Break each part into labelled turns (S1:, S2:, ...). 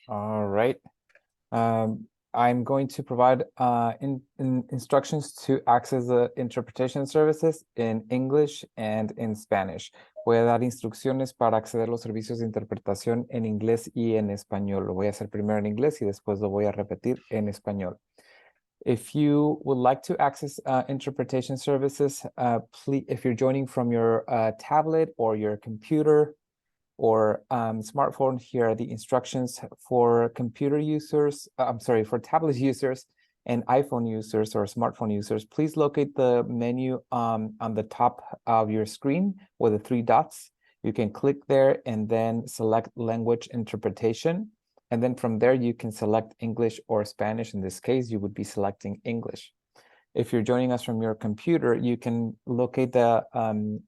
S1: All right. I'm going to provide instructions to access the interpretation services in English and in Spanish. Voy a dar instrucciones para acceder a los servicios de interpretación en inglés y en español. Lo voy a hacer primero en inglés y después lo voy a repetir en español. If you would like to access interpretation services, please, if you're joining from your tablet or your computer, or smartphone, here are the instructions for computer users, for tablet users and iPhone users or smartphone users. Please locate the menu on the top of your screen with the three dots. You can click there and then select language interpretation. And then from there, you can select English or Spanish. In this case, you would be selecting English. If you're joining us from your computer, you can locate the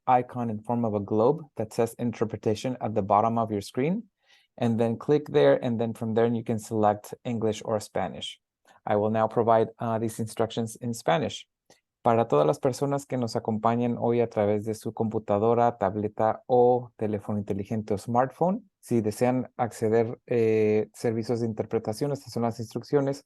S1: icon in form of a globe that says interpretation at the bottom of your screen, and then click there, and then from there you can select English or Spanish. I will now provide these instructions in Spanish. Para todas las personas que nos acompañan hoy a través de su computadora, tableta o teléfono inteligente o smartphone, si desean acceder servicios de interpretación, estas son las instrucciones.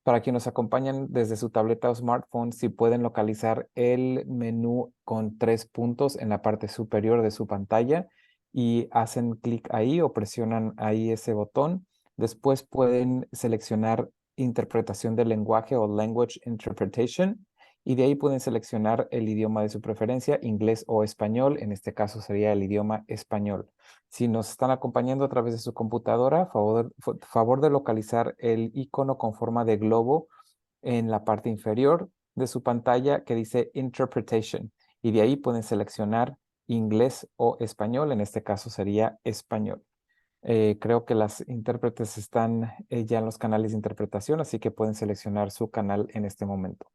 S1: Para quienes nos acompañan desde su tableta o smartphone, si pueden localizar el menú con 3 puntos en la parte superior de su pantalla y hacen clic ahí o presionan ahí ese botón. Después pueden seleccionar interpretación del lenguaje o language interpretation y de ahí pueden seleccionar el idioma de su preferencia, inglés o español. En este caso sería el idioma español. Si nos están acompañando a través de su computadora, favor de localizar el icono con forma de globo en la parte inferior de su pantalla que dice Interpretation. Y de ahí pueden seleccionar inglés o español. En este caso sería español. Creo que las intérpretes están ya en los canales de interpretación, así que pueden seleccionar su canal en este momento.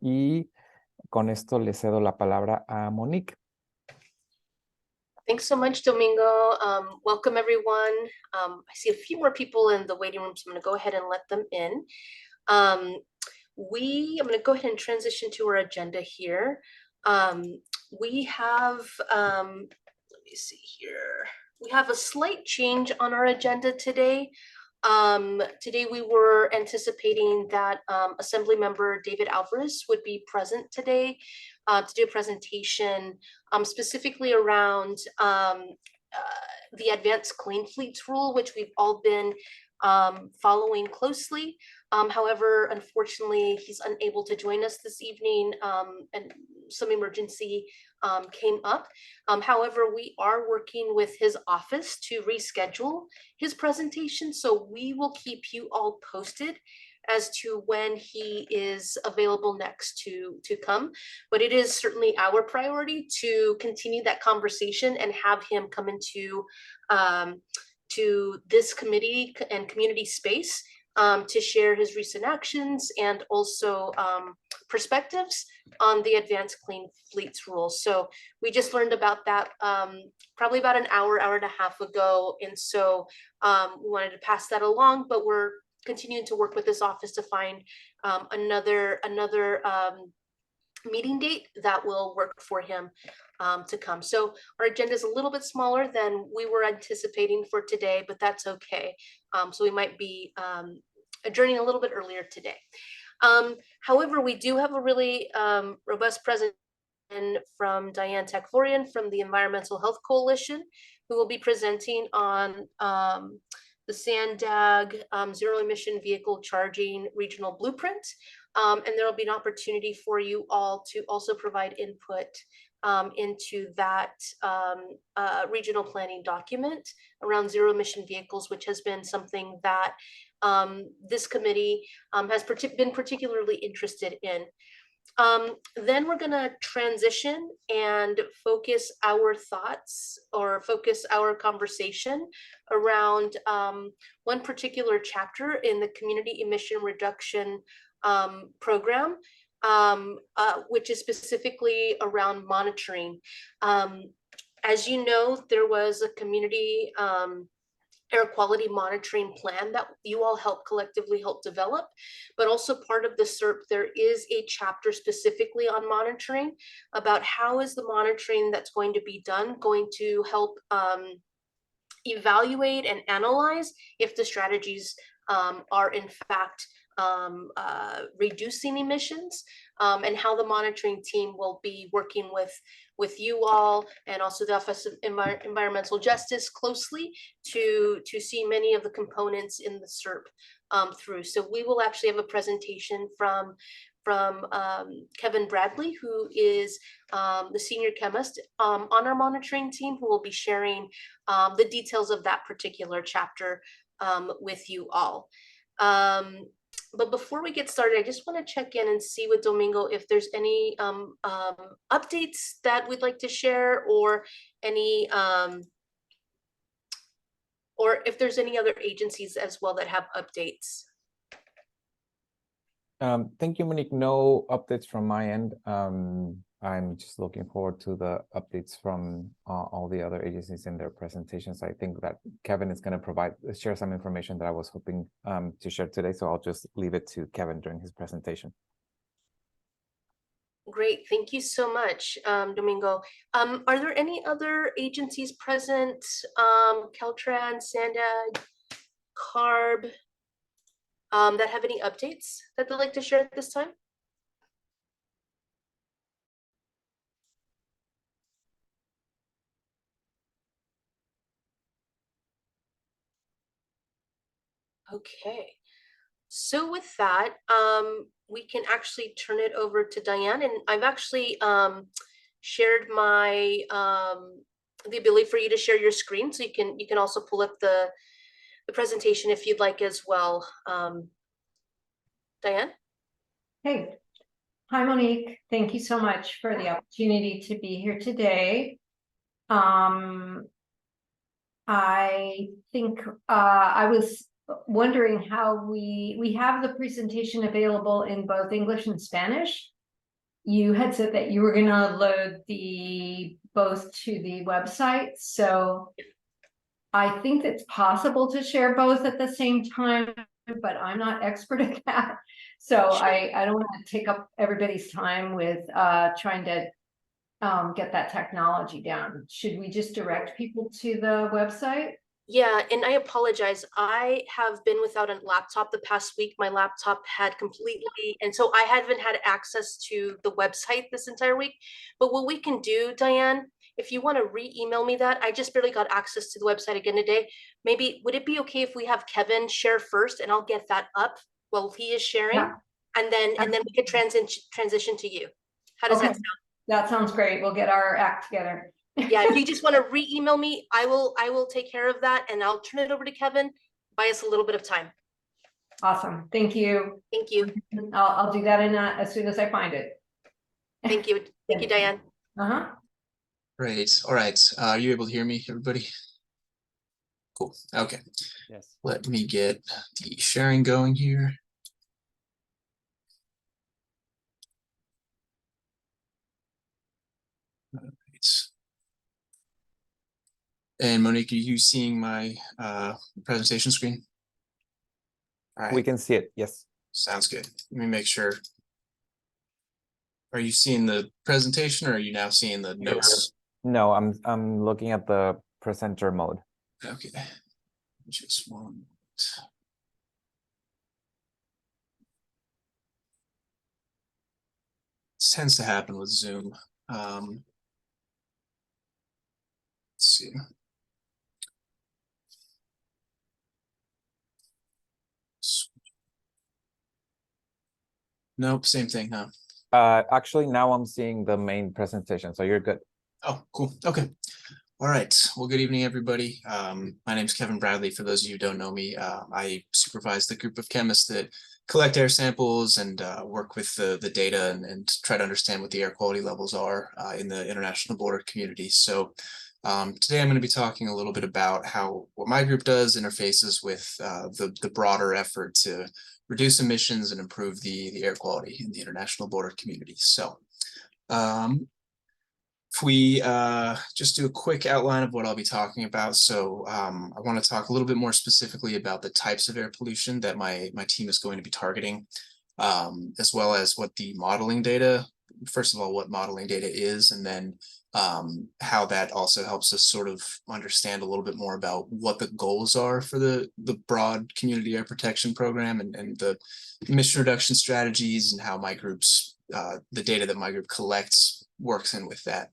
S1: Y con esto le cedo la palabra a Monique.
S2: Thanks so much, Domingo. Welcome, everyone. I see a few more people in the waiting room, so I'm going to go ahead and let them in. I'm going to go ahead and transition to our agenda here. We have, let me see here. We have a slight change on our agenda today. Today we were anticipating that Assembly Member David Alvarez would be present today to do a presentation specifically around the Advanced Clean Fleets rule, which we've all been following closely. However, unfortunately, he's unable to join us this evening, and some emergency came up. However, we are working with his office to reschedule his presentation, so we will keep you all posted as to when he is available next to come. But it is certainly our priority to continue that conversation and have him come into to this committee and community space to share his recent actions and also perspectives on the Advanced Clean Fleets rule. So we just learned about that probably about an hour and a half ago. And so we wanted to pass that along, but we're continuing to work with this office to find another meeting date that will work for him to come. So our agenda is a little bit smaller than we were anticipating for today, but that's okay. So we might be adjourning a little bit earlier today. However, we do have a really robust presentation from Diane Takforian from the Environmental Health Coalition, who will be presenting on the SANDAG Zero Emission Vehicle Charging Regional Blueprint. And there will be an opportunity for you all to also provide input into that regional planning document around zero emission vehicles, which has been something that this committee has been particularly interested in. Then we're going to transition and focus our thoughts or focus our conversation around one particular chapter in the community emission reduction program, which is specifically around monitoring. As you know, there was a community air quality monitoring plan that you all collectively help develop, but also part of the CERP, there is a chapter specifically on monitoring about how is the monitoring that's going to be done going to help evaluate and analyze if the strategies are in fact reducing emissions, and how the monitoring team will be working with you all and also the Office of Environmental Justice closely to see many of the components in the SERP through. So we will actually have a presentation from Kevin Bradley, who is the senior chemist on our monitoring team, who will be sharing the details of that particular chapter with you all. But before we get started, I just want to check in and see with Domingo if there's any updates that we'd like to share, or any or if there's any other agencies as well that have updates.
S1: Thank you, Monique. No updates from my end. I'm just looking forward to the updates from all the other agencies in their presentations. I think that Kevin is going to share some information that I was hoping to share today. So I'll just leave it to Kevin during his presentation.
S2: Great, thank you so much, Domingo. Are there any other agencies present? Caltrans, SANDAG, CARB, that have any updates that they'd like to share at this time? Okay, so with that, we can actually turn it over to Diane, and I've actually shared my the ability for you to share your screen, so you can also pull up the presentation if you'd like as well. Diane?
S3: Hey, hi Monique. Thank you so much for the opportunity to be here today. I think I was wondering how we have the presentation available in both English and Spanish. You had said that you were going to load both to the website, so I think it's possible to share both at the same time, but I'm not expert at that. So I don't want to take up everybody's time with trying to get that technology down. Should we just direct people to the website?
S2: Yeah, and I apologize. I have been without a laptop the past week. My laptop had completely, and so I haven't had access to the website this entire week. But what we can do, Diane, if you want to re-email me that, I just barely got access to the website again today. Maybe, would it be okay if we have Kevin share first, and I'll get that up while he is sharing,
S3: Yeah.
S2: and then we could transition to you. How does that sound?
S3: That sounds great. We'll get our act together.
S2: Yeah, if you just want to re-email me, I will take care of that, and I'll turn it over to Kevin. Buy us a little bit of time.
S3: Awesome. Thank you.
S2: Thank you.
S3: I'll do that as soon as I find it.
S2: Thank you. Thank you, Diane.
S4: Great. All right. Are you able to hear me, everybody? Cool. Okay.
S1: Yes.
S4: Let me get the sharing going here. All right. And Monique, are you seeing my presentation screen? All right.
S1: We can see it. Yes.
S4: Sounds good. Let me make sure. Are you seeing the presentation, or are you now seeing the notes?
S1: No, I'm looking at the presenter mode.
S4: Okay. Just one moment. This tends to happen with Zoom. Let's see. Nope, same thing, huh?
S1: Actually, now I'm seeing the main presentation, so you're good.
S4: Oh, cool. Okay. All right. Well, good evening, everybody. My name is Kevin Bradley. For those of you who don't know me, I supervise the group of chemists that collect air samples and work with the data and try to understand what the air quality levels are in the international border community. So today I'm going to be talking a little bit about what my group does interfaces with the broader effort to reduce emissions and improve the air quality in the international border community. So if we just do a quick outline of what I'll be talking about. So I want to talk a little bit more specifically about the types of air pollution that my team is going to be targeting, as well as what the modeling data, first of all, what modeling data is, and then how that also helps us sort of understand a little bit more about what the goals are for the broad community air protection program and the emission reduction strategies, and how my group's the data that my group collects works in with that.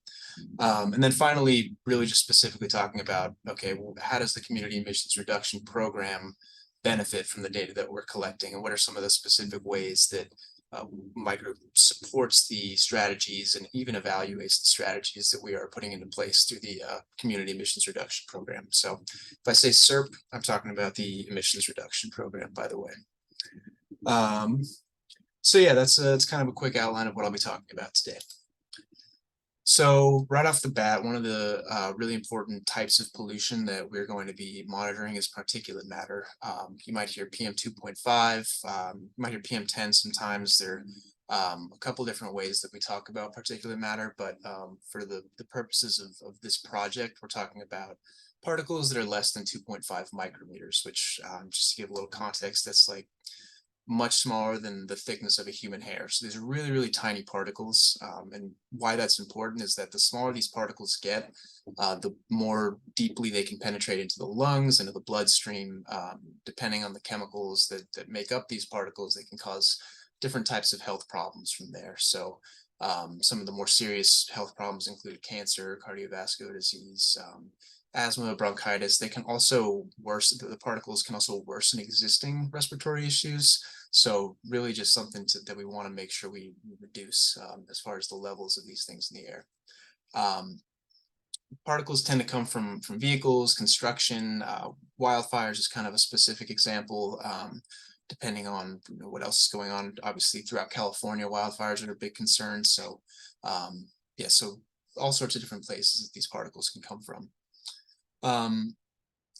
S4: And then finally, really just specifically talking about, okay, well, how does the community emissions reduction program benefit from the data that we're collecting, and what are some of the specific ways that my group supports the strategies and even evaluates the strategies that we are putting into place through the community emissions reduction program. So if I say CERP, I'm talking about the emissions reduction program, by the way. So yeah, that's kind of a quick outline of what I'll be talking about today. So right off the bat, one of the really important types of pollution that we're going to be monitoring is particulate matter. You might hear PM 2.5, you might hear PM 10 sometimes. There are a couple different ways that we talk about particulate matter, but for the purposes of this project, we're talking about particles that are less than 2.5 micrometers, which just to give a little context, that's like much smaller than the thickness of a human hair. So these are really, really tiny particles. And why that's important is that the smaller these particles get, the more deeply they can penetrate into the lungs, into the bloodstream. Depending on the chemicals that make up these particles, they can cause different types of health problems from there. So some of the more serious health problems include cancer, cardiovascular disease, asthma, bronchitis. They can also worsen, the particles can also worsen existing respiratory issues. So really just something that we want to make sure we reduce as far as the levels of these things in the air. Particles tend to come from vehicles, construction, wildfires is kind of a specific example, depending on what else is going on. Obviously throughout California, wildfires are a big concern. So yeah, so all sorts of different places that these particles can come from.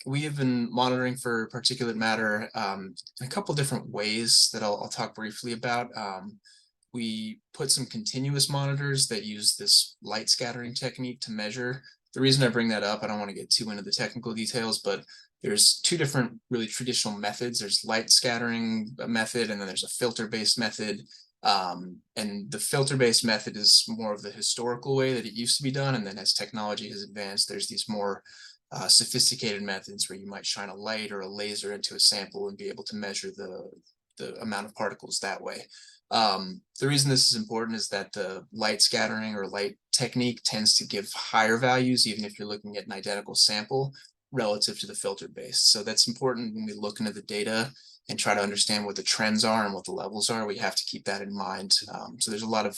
S4: We have been monitoring for particulate matter in a couple different ways that I'll talk briefly about. We put some continuous monitors that use this light scattering technique to measure. The reason I bring that up, I don't want to get too into the technical details, but there's two different really traditional methods. There's light scattering method, and then there's a filter-based method. And the filter-based method is more of the historical way that it used to be done. And then as technology has advanced, there's these more sophisticated methods where you might shine a light or a laser into a sample and be able to measure the amount of particles that way. The reason this is important is that the light scattering or light technique tends to give higher values, even if you're looking at an identical sample relative to the filter-based. So that's important when we look into the data and try to understand what the trends are and what the levels are. We have to keep that in mind. So there's a lot of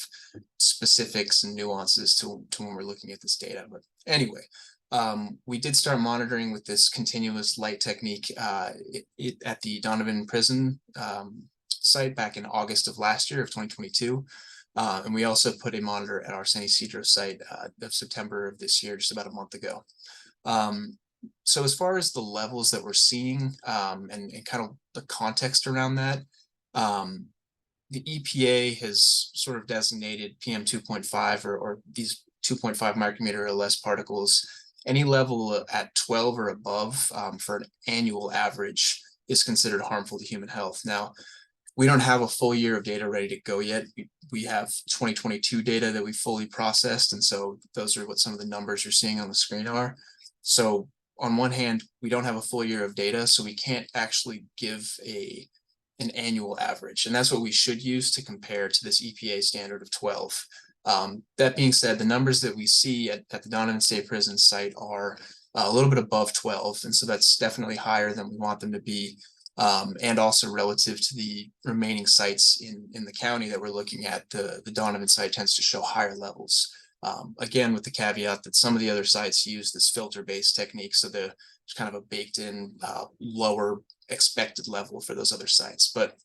S4: specifics and nuances to when we're looking at this data. But anyway, we did start monitoring with this continuous light technique at the Donovan Prison site back in August of last year of 2022. And we also put a monitor at our San Ysidro site of September of this year, just about a month ago. So as far as the levels that we're seeing and kind of the context around that, the EPA has sort of designated PM 2.5 or these 2.5 micrometer or less particles. Any level at 12 or above for an annual average is considered harmful to human health. Now, we don't have a full year of data ready to go yet. We have 2022 data that we fully processed. And so those are what some of the numbers you're seeing on the screen are. So on one hand, we don't have a full year of data, so we can't actually give an annual average. And that's what we should use to compare to this EPA standard of 12. That being said, the numbers that we see at the Donovan State Prison site are a little bit above 12. And so that's definitely higher than we want them to be. And also relative to the remaining sites in the county that we're looking at, the Donovan site tends to show higher levels. Again, with the caveat that some of the other sites use this filter-based technique, so there's kind of a baked-in lower expected level for those other sites. But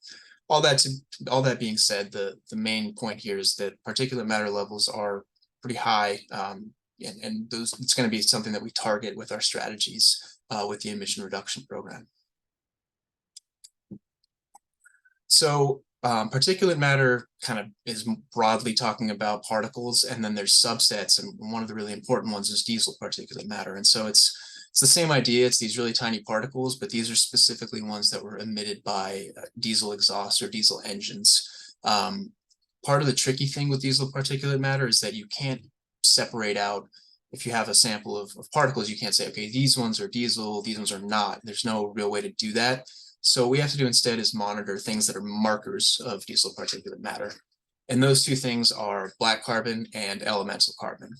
S4: all that being said, the main point here is that particulate matter levels are pretty high, and those it's going to be something that we target with our strategies with the emission reduction program. So particulate matter kind of is broadly talking about particles, and then there's subsets, and one of the really important ones is diesel particulate matter. And so it's the same idea. It's these really tiny particles, but these are specifically ones that were emitted by diesel exhaust or diesel engines. Part of the tricky thing with diesel particulate matter is that you can't separate out. If you have a sample of particles, you can't say, okay, these ones are diesel, these ones are not. There's no real way to do that. So what we have to do instead is monitor things that are markers of diesel particulate matter. And those two things are black carbon and elemental carbon.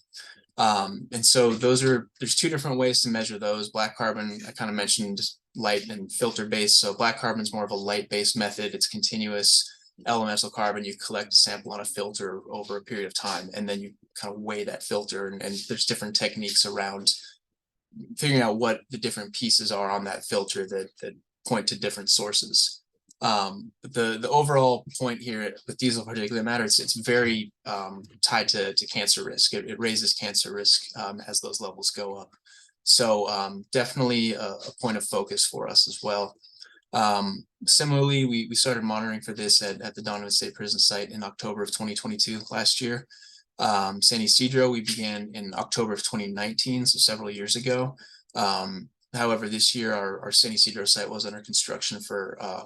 S4: And so there's two different ways to measure those. Black carbon, I kind of mentioned light and filter based. So black carbon is more of a light based method. It's continuous. Elemental carbon, you collect a sample on a filter over a period of time, and then you kind of weigh that filter, and there's different techniques around figuring out what the different pieces are on that filter that point to different sources. The overall point here with diesel particulate matter, it's very tied to cancer risk. It raises cancer risk as those levels go up. So definitely a point of focus for us as well. Similarly, we started monitoring for this at the Donovan State Prison site in October of 2022 last year. San Ysidro, we began in October of 2019, so several years ago. However, this year our San Ysidro site was under construction for a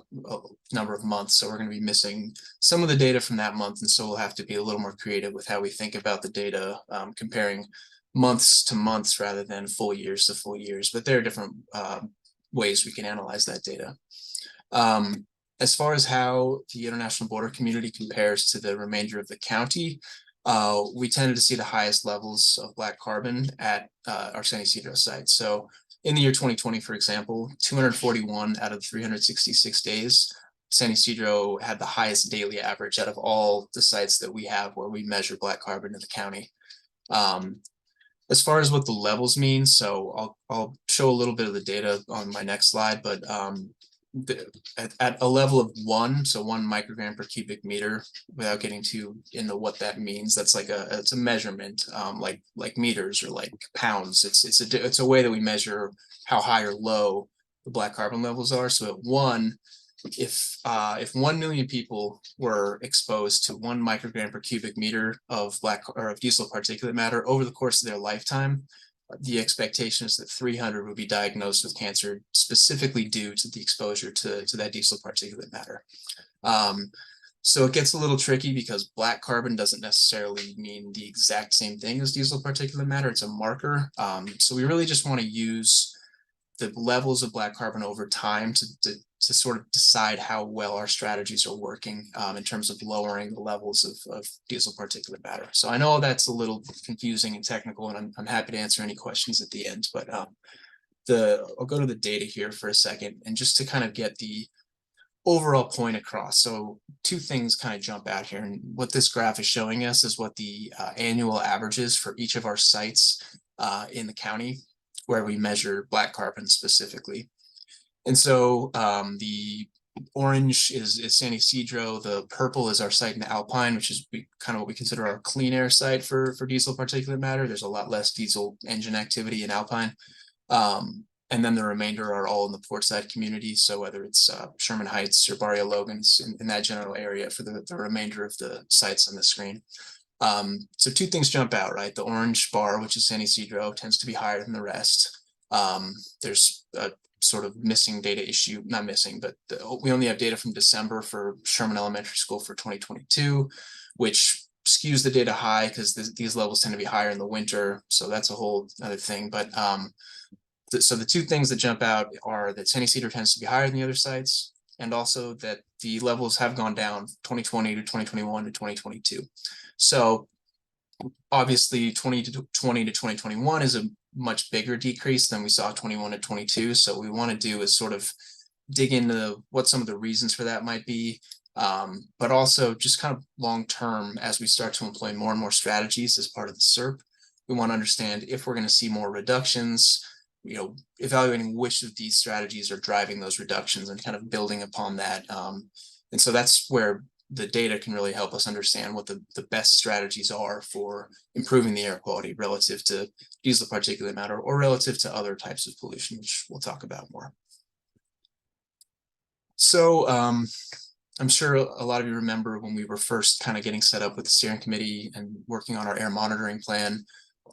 S4: number of months, so we're going to be missing some of the data from that month, and so we'll have to be a little more creative with how we think about the data, comparing months to months rather than full years to full years. But there are different ways we can analyze that data. As far as how the international border community compares to the remainder of the county, we tended to see the highest levels of black carbon at our San Ysidro site. So in the year 2020, for example, 241 out of 366 days, San Ysidro had the highest daily average out of all the sites that we have where we measure black carbon in the county. As far as what the levels mean, so I'll show a little bit of the data on my next slide, but at a level of 1, so 1 microgram per cubic meter, without getting too into what that means, that's like it's a measurement, like meters or like pounds. It's a way that we measure how high or low the black carbon levels are. So at 1, if 1 million people were exposed to 1 microgram per cubic meter of diesel particulate matter over the course of their lifetime, the expectation is that 300 would be diagnosed with cancer specifically due to the exposure to that diesel particulate matter. So it gets a little tricky because black carbon doesn't necessarily mean the exact same thing as diesel particulate matter. It's a marker. So we really just want to use the levels of black carbon over time to sort of decide how well our strategies are working in terms of lowering the levels of diesel particulate matter. So I know that's a little confusing and technical, and I'm happy to answer any questions at the end, but I'll go to the data here for a second, and just to kind of get the overall point across. So two things kind of jump out here, and what this graph is showing us is what the annual average is for each of our sites in the county where we measure black carbon specifically. And so the orange is San Ysidro, the purple is our site in Alpine, which is kind of what we consider our clean air site for diesel particulate matter. There's a lot less diesel engine activity in Alpine. And then the remainder are all in the Portside community. So whether it's Sherman Heights or Barrio Logans in that general area for the remainder of the sites on the screen. So two things jump out, right? The orange bar, which is San Ysidro, tends to be higher than the rest. There's a sort of missing data issue, not missing, but we only have data from December for Sherman Elementary School for 2022, which skews the data high because these levels tend to be higher in the winter. So that's a whole other thing. But so the two things that jump out are that San Ysidro tends to be higher than the other sites, and also that the levels have gone down 2020 to 2021 to 2022. So obviously 2020 to 2021 is a much bigger decrease than we saw 21 to 22. So what we want to do is sort of dig into what some of the reasons for that might be, but also just kind of long term as we start to employ more and more strategies as part of the SERP. We want to understand if we're going to see more reductions, evaluating which of these strategies are driving those reductions and kind of building upon that. And so that's where the data can really help us understand what the best strategies are for improving the air quality relative to diesel particulate matter or relative to other types of pollution, which we'll talk about more. So I'm sure a lot of you remember when we were first kind of getting set up with the steering committee and working on our air monitoring plan,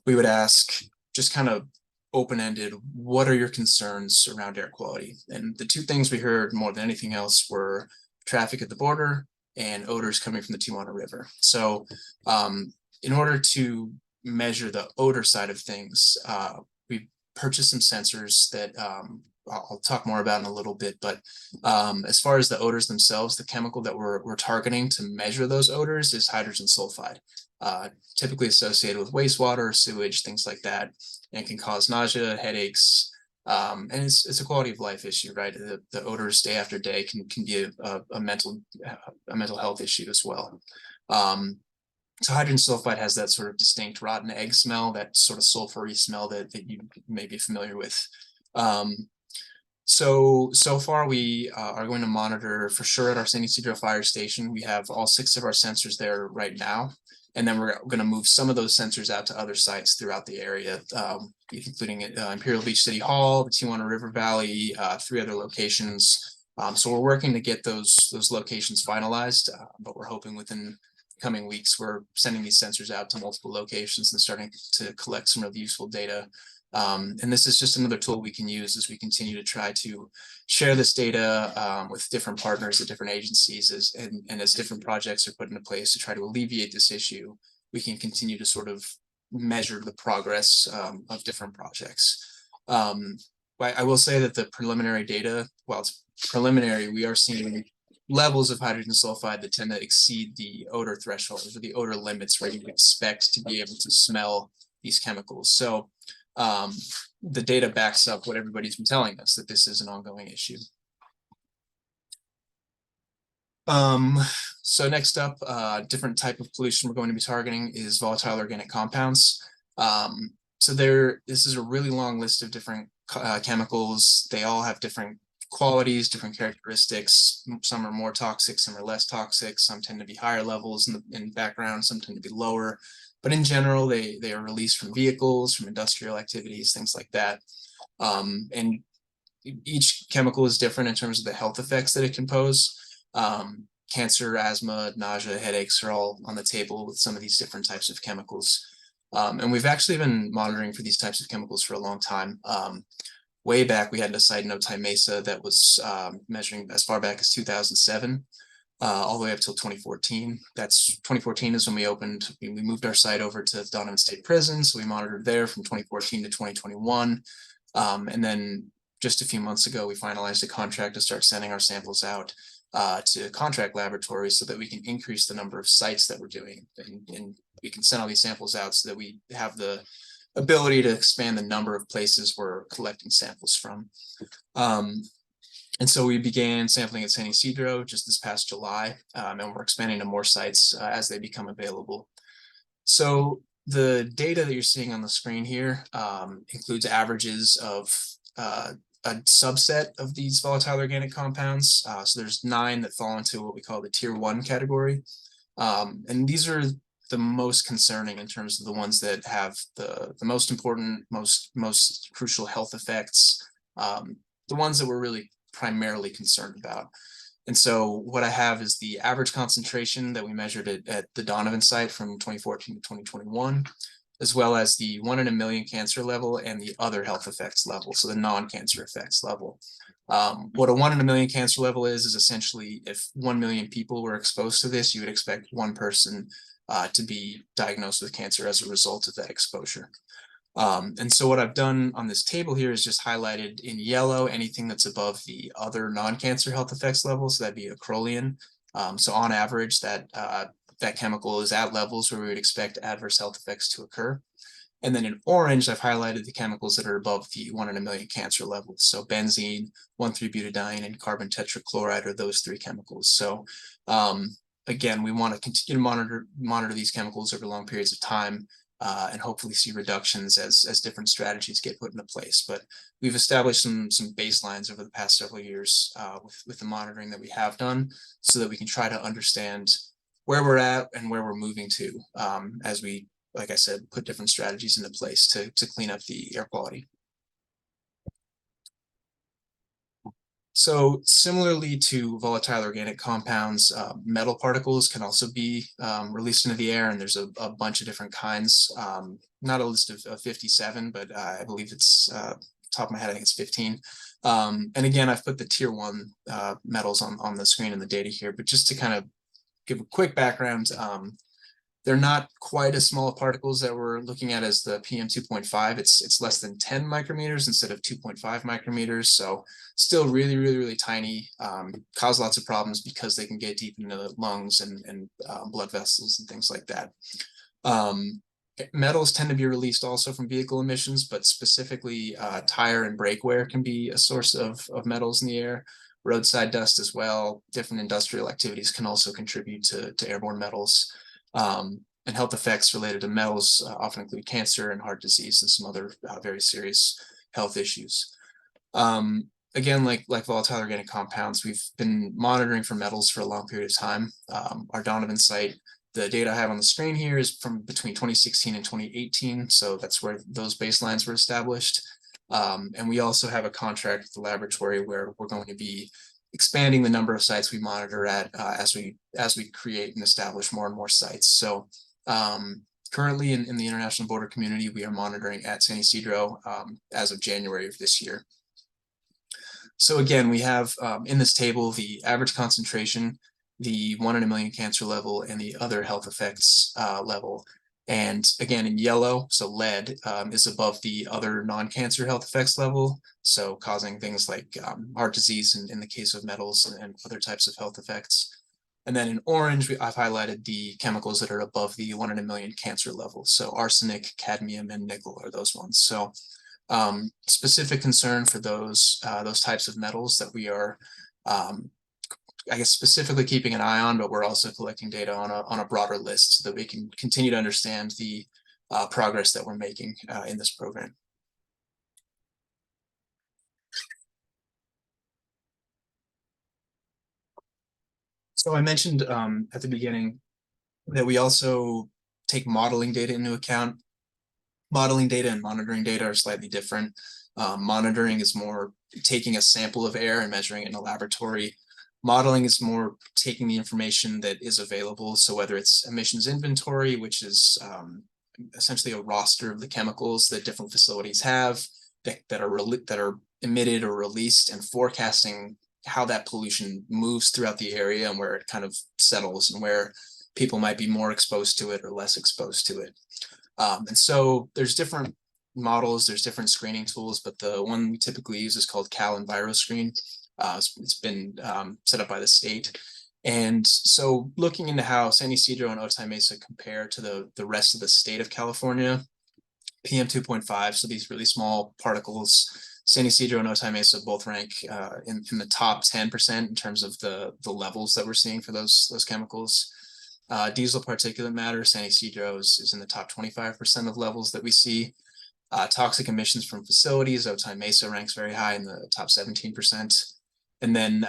S4: we would ask just kind of open-ended, what are your concerns around air quality? And the two things we heard more than anything else were traffic at the border and odors coming from the Tijuana River. So in order to measure the odor side of things, we purchased some sensors that I'll talk more about in a little bit, but as far as the odors themselves, the chemical that we're targeting to measure those odors is hydrogen sulfide, typically associated with wastewater, sewage, things like that, and can cause nausea, headaches, and it's a quality of life issue, right? The odors day after day can be a mental health issue as well. So hydrogen sulfide has that sort of distinct rotten egg smell, that sort of sulfury smell that you may be familiar with. So far we are going to monitor for sure at our San Ysidro fire station. We have all 6 of our sensors there right now. And then we're going to move some of those sensors out to other sites throughout the area, including Imperial Beach City Hall, the Tijuana River Valley, 3 other locations. So we're working to get those locations finalized, but we're hoping within coming weeks we're sending these sensors out to multiple locations and starting to collect some of the useful data. And this is just another tool we can use as we continue to try to share this data with different partners at different agencies, and as different projects are put into place to try to alleviate this issue, we can continue to sort of measure the progress of different projects. I will say that the preliminary data, while it's preliminary, we are seeing levels of hydrogen sulfide that tend to exceed the odor thresholds or the odor limits where you would expect to be able to smell these chemicals. So the data backs up what everybody's been telling us, that this is an ongoing issue. So next up, different type of pollution we're going to be targeting is volatile organic compounds. So this is a really long list of different chemicals. They all have different qualities, different characteristics. Some are more toxic, some are less toxic, some tend to be higher levels in the background, some tend to be lower. But in general, they are released from vehicles, from industrial activities, things like that. And each chemical is different in terms of the health effects that it can pose. Cancer, asthma, nausea, headaches are all on the table with some of these different types of chemicals. And we've actually been monitoring for these types of chemicals for a long time. Way back, we had a site in Otay Mesa that was measuring as far back as 2007. All the way up till 2014. 2014 is when we opened. We moved our site over to Donovan State Prison, so we monitored there from 2014 to 2021. And then just a few months ago, we finalized a contract to start sending our samples out to contract laboratories so that we can increase the number of sites that we're doing, and we can send all these samples out so that we have the ability to expand the number of places we're collecting samples from. And so we began sampling at San Ysidro just this past July, and we're expanding to more sites as they become available. So the data that you're seeing on the screen here includes averages of a subset of these volatile organic compounds. So there's 9 that fall into what we call the tier 1 category. And these are the most concerning in terms of the ones that have the most important, most crucial health effects, the ones that we're really primarily concerned about. And so what I have is the average concentration that we measured at the Donovan site from 2014 to 2021, as well as the 1 in a million cancer level and the other health effects level, so the non-cancer effects level. What a 1 in a million cancer level is essentially if 1 million people were exposed to this, you would expect 1 person to be diagnosed with cancer as a result of that exposure. And so what I've done on this table here is just highlighted in yellow anything that's above the other non-cancer health effects level. So that'd be acrolein. So on average, that chemical is at levels where we would expect adverse health effects to occur. And then in orange, I've highlighted the chemicals that are above the 1 in a million cancer levels. So benzene, 1,3-butadiene, and carbon tetrachloride are those 3 chemicals. So again, we want to continue to monitor these chemicals over long periods of time. And hopefully see reductions as different strategies get put into place. But we've established some baselines over the past several years with the monitoring that we have done, so that we can try to understand where we're at and where we're moving to as we, like I said, put different strategies into place to clean up the air quality. So similarly to volatile organic compounds, metal particles can also be released into the air, and there's a bunch of different kinds. Not a list of 57, but I believe it's top of my head, I think it's 15. And again, I've put the tier 1 metals on the screen in the data here, but just to kind of give a quick background, They're not quite as small particles that we're looking at as the PM 2.5. It's less than 10 micrometers instead of 2.5 micrometers. So still really tiny, cause lots of problems because they can get deep into the lungs and blood vessels and things like that. Metals tend to be released also from vehicle emissions, but specifically tire and brake wear can be a source of metals in the air. Roadside dust as well. Different industrial activities can also contribute to airborne metals. And health effects related to metals often include cancer and heart disease and some other very serious health issues. Again, like volatile organic compounds, we've been monitoring for metals for a long period of time. Our Donovan site, the data I have on the screen here is from between 2016 and 2018. So that's where those baselines were established. And we also have a contract with the laboratory where we're going to be expanding the number of sites we monitor at as we create and establish more and more sites. So currently in the international border community, we are monitoring at San Ysidro as of January of this year. So again, we have in this table the average concentration, the 1 in a million cancer level, and the other health effects level. And again, in yellow, so lead is above the other non-cancer health effects level, so causing things like heart disease in the case of metals and other types of health effects. And then in orange, I've highlighted the chemicals that are above the 1 in a million cancer level. So arsenic, cadmium, and nickel are those ones. So specific concern for those types of metals that we are I guess specifically keeping an eye on, but we're also collecting data on a broader list so that we can continue to understand the progress that we're making in this program. So I mentioned at the beginning that we also take modeling data into account. Modeling data and monitoring data are slightly different. Monitoring is more taking a sample of air and measuring it in a laboratory. Modeling is more taking the information that is available. So whether it's emissions inventory, which is essentially a roster of the chemicals that different facilities have that are emitted or released, and forecasting how that pollution moves throughout the area and where it kind of settles and where people might be more exposed to it or less exposed to it. And so there's different models, there's different screening tools, but the one we typically use is called CalEnviroScreen. It's been set up by the state. And so looking into how San Ysidro and Otay Mesa compare to the rest of the state of California, PM 2.5, so these really small particles, San Ysidro and Otay Mesa both rank in the top 10% in terms of the levels that we're seeing for those chemicals. Diesel particulate matter, San Ysidro is in the top 25% of levels that we see. Toxic emissions from facilities, Otay Mesa ranks very high in the top 17%. And then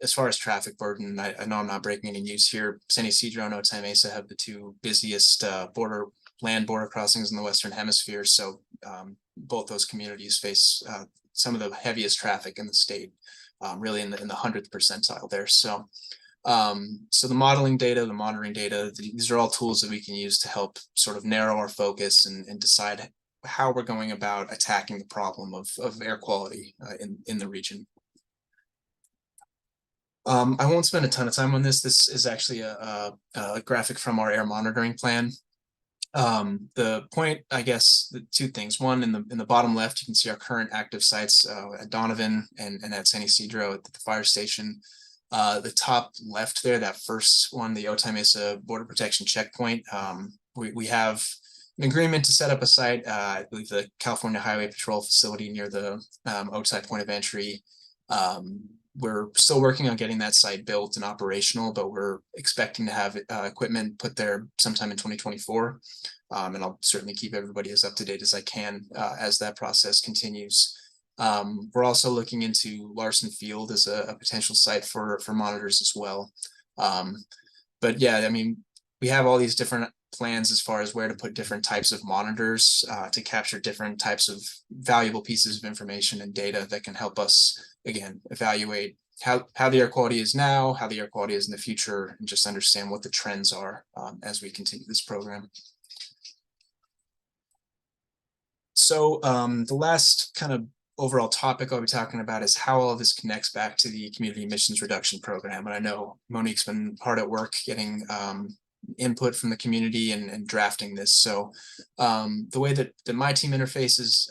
S4: as far as traffic burden, I know I'm not breaking any news here. San Ysidro and Otay Mesa have the two busiest land border crossings in the Western Hemisphere. So both those communities face some of the heaviest traffic in the state, really in the 100th percentile there. So the modeling data, the monitoring data, these are all tools that we can use to help sort of narrow our focus and decide how we're going about attacking the problem of air quality in the region. I won't spend a ton of time on this. This is actually a graphic from our air monitoring plan. The point, I guess, the two things. One, in the bottom left, you can see our current active sites at Donovan and at San Ysidro at the fire station. The top left there, that first one, the Otay Mesa Border Protection Checkpoint, we have an agreement to set up a site, I believe the California Highway Patrol facility near the Otay point of entry. We're still working on getting that site built and operational, but we're expecting to have equipment put there sometime in 2024. And I'll certainly keep everybody as up to date as I can as that process continues. We're also looking into Larson Field as a potential site for monitors as well. But yeah, I mean, we have all these different plans as far as where to put different types of monitors to capture different types of valuable pieces of information and data that can help us, again, evaluate how the air quality is now, how the air quality is in the future, and just understand what the trends are as we continue this program. So the last kind of overall topic I'll be talking about is how all of this connects back to the community emissions reduction program. And I know Monique's been hard at work getting input from the community and drafting this. So the way that my team interfaces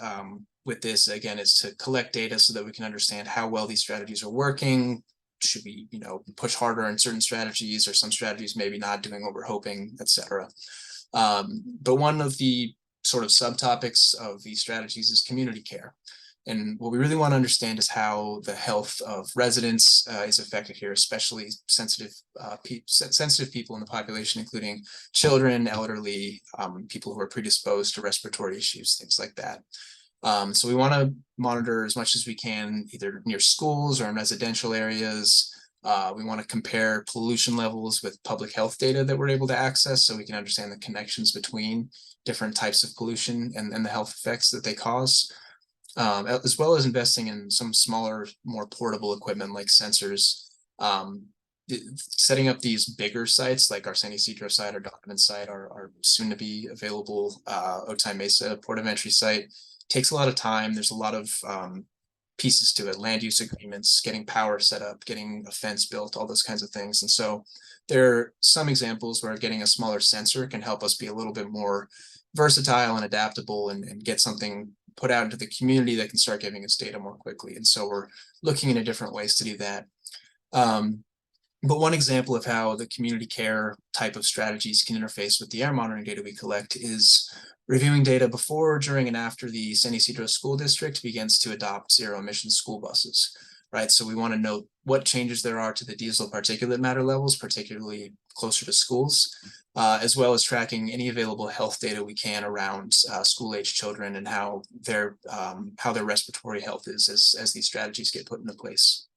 S4: with this, again, is to collect data so that we can understand how well these strategies are working. Should we, push harder on certain strategies, or some strategies maybe not doing what we're hoping, etc. But one of the sort of subtopics of these strategies is community care. And what we really want to understand is how the health of residents is affected here, especially sensitive people in the population, including children, elderly, people who are predisposed to respiratory issues, things like that. So we want to monitor as much as we can, either near schools or in residential areas. We want to compare pollution levels with public health data that we're able to access, so we can understand the connections between different types of pollution and the health effects that they cause. As well as investing in some smaller, more portable equipment like sensors. Setting up these bigger sites like our San Ysidro site or Donovan site, are soon to be available Otay Mesa port of entry site, takes a lot of time. There's a lot of pieces to it: land use agreements, getting power set up, getting a fence built, all those kinds of things. And so there are some examples where getting a smaller sensor can help us be a little bit more versatile and adaptable, and get something put out into the community that can start giving us data more quickly. And so we're looking into different ways to do that. But one example of how the community care type of strategies can interface with the air monitoring data we collect is reviewing data before, during, and after the San Ysidro School District begins to adopt zero-emission school buses, right? So we want to note what changes there are to the diesel particulate matter levels, particularly closer to schools, as well as tracking any available health data we can around school-age children and how their respiratory health is as these strategies get put into place.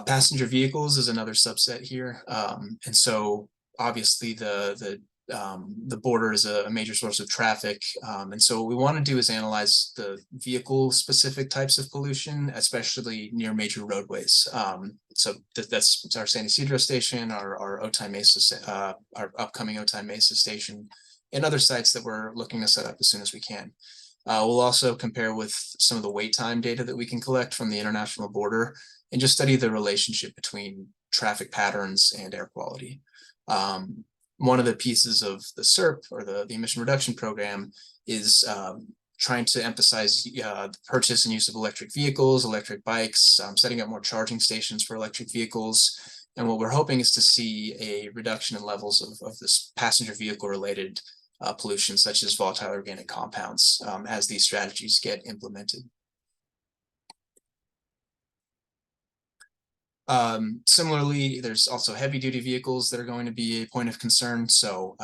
S4: Passenger vehicles is another subset here, and so obviously the border is a major source of traffic, and so what we want to do is analyze the vehicle-specific types of pollution, especially near major roadways. So that's our San Ysidro station, our Otay Mesa, our upcoming Otay Mesa station, and other sites that we're looking to set up as soon as we can. We'll also compare with some of the wait time data that we can collect from the international border, and just study the relationship between traffic patterns and air quality. One of the pieces of the SERP, or the emission reduction program, is trying to emphasize the purchase and use of electric vehicles, electric bikes, setting up more charging stations for electric vehicles. And what we're hoping is to see a reduction in levels of this passenger vehicle related pollution, such as volatile organic compounds, as these strategies get implemented. Similarly, there's also heavy duty vehicles that are going to be a point of concern. So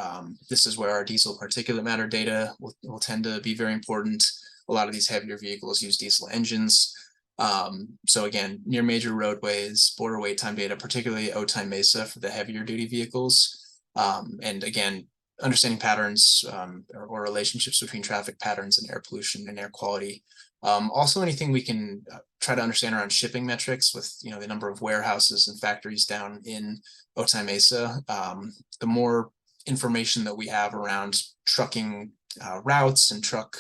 S4: this is where our diesel particulate matter data will tend to be very important. A lot of these heavier vehicles use diesel engines. So again, near major roadways, border wait time data, particularly Otay Mesa for the heavier duty vehicles. And again, understanding patterns or relationships between traffic patterns and air pollution and air quality. Also, anything we can try to understand around shipping metrics with the number of warehouses and factories down in Otay Mesa. The more information that we have around trucking routes and truck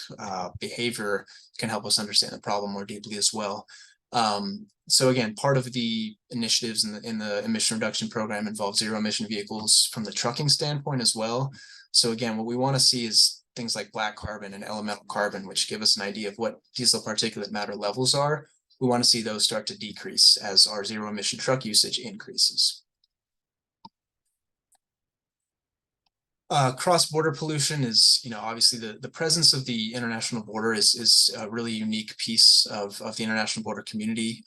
S4: behavior can help us understand the problem more deeply as well. So again, part of the initiatives in the emission reduction program involve zero emission vehicles from the trucking standpoint as well. So again, what we want to see is things like black carbon and elemental carbon, which give us an idea of what diesel particulate matter levels are. We want to see those start to decrease as our zero emission truck usage increases. Cross-border pollution is, obviously the presence of the international border is a really unique piece of the international border community.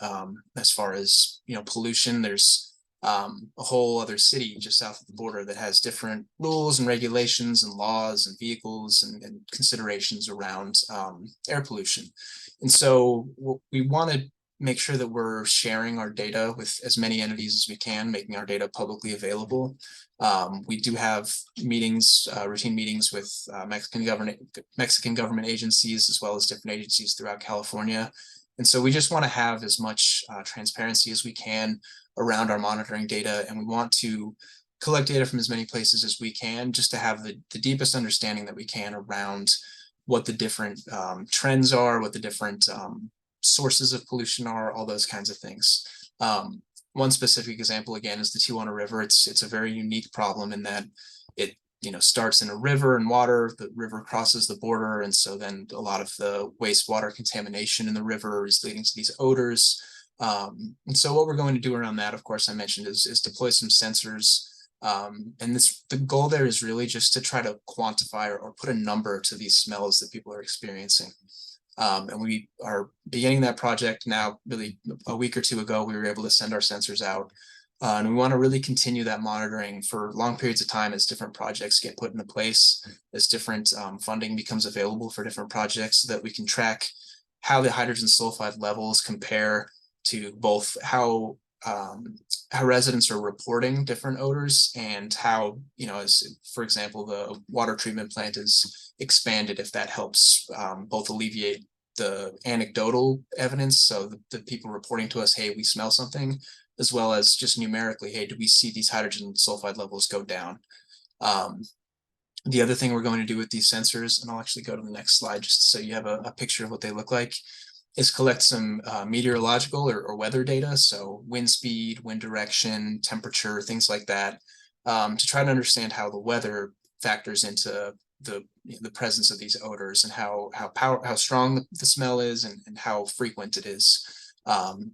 S4: As far as, pollution, there's a whole other city just south of the border that has different rules and regulations and laws and vehicles and considerations around air pollution. And so we want to make sure that we're sharing our data with as many entities as we can, making our data publicly available. We do have meetings, routine meetings with Mexican government agencies, as well as different agencies throughout California. And so we just want to have as much transparency as we can around our monitoring data, and we want to collect data from as many places as we can, just to have the deepest understanding that we can around what the different trends are, what the different sources of pollution are, all those kinds of things. One specific example again is the Tijuana River. It's a very unique problem in that it starts in a river and water, the river crosses the border, and so then a lot of the wastewater contamination in the river is leading to these odors. And so what we're going to do around that, of course, I mentioned is deploy some sensors. And the goal there is really just to try to quantify or put a number to these smells that people are experiencing. And we are beginning that project now. Really, a week or two ago, we were able to send our sensors out. And we want to really continue that monitoring for long periods of time as different projects get put into place, as different funding becomes available for different projects, so that we can track how the hydrogen sulfide levels compare to both how residents are reporting different odors and how, as for example, the water treatment plant is expanded, if that helps both alleviate the anecdotal evidence, so the people reporting to us, hey, we smell something, as well as just numerically, hey, do we see these hydrogen sulfide levels go down? The other thing we're going to do with these sensors, and I'll actually go to the next slide just so you have a picture of what they look like, is collect some meteorological or weather data, so wind speed, wind direction, temperature, things like that, to try to understand how the weather factors into the presence of these odors and how strong the smell is and how frequent it is.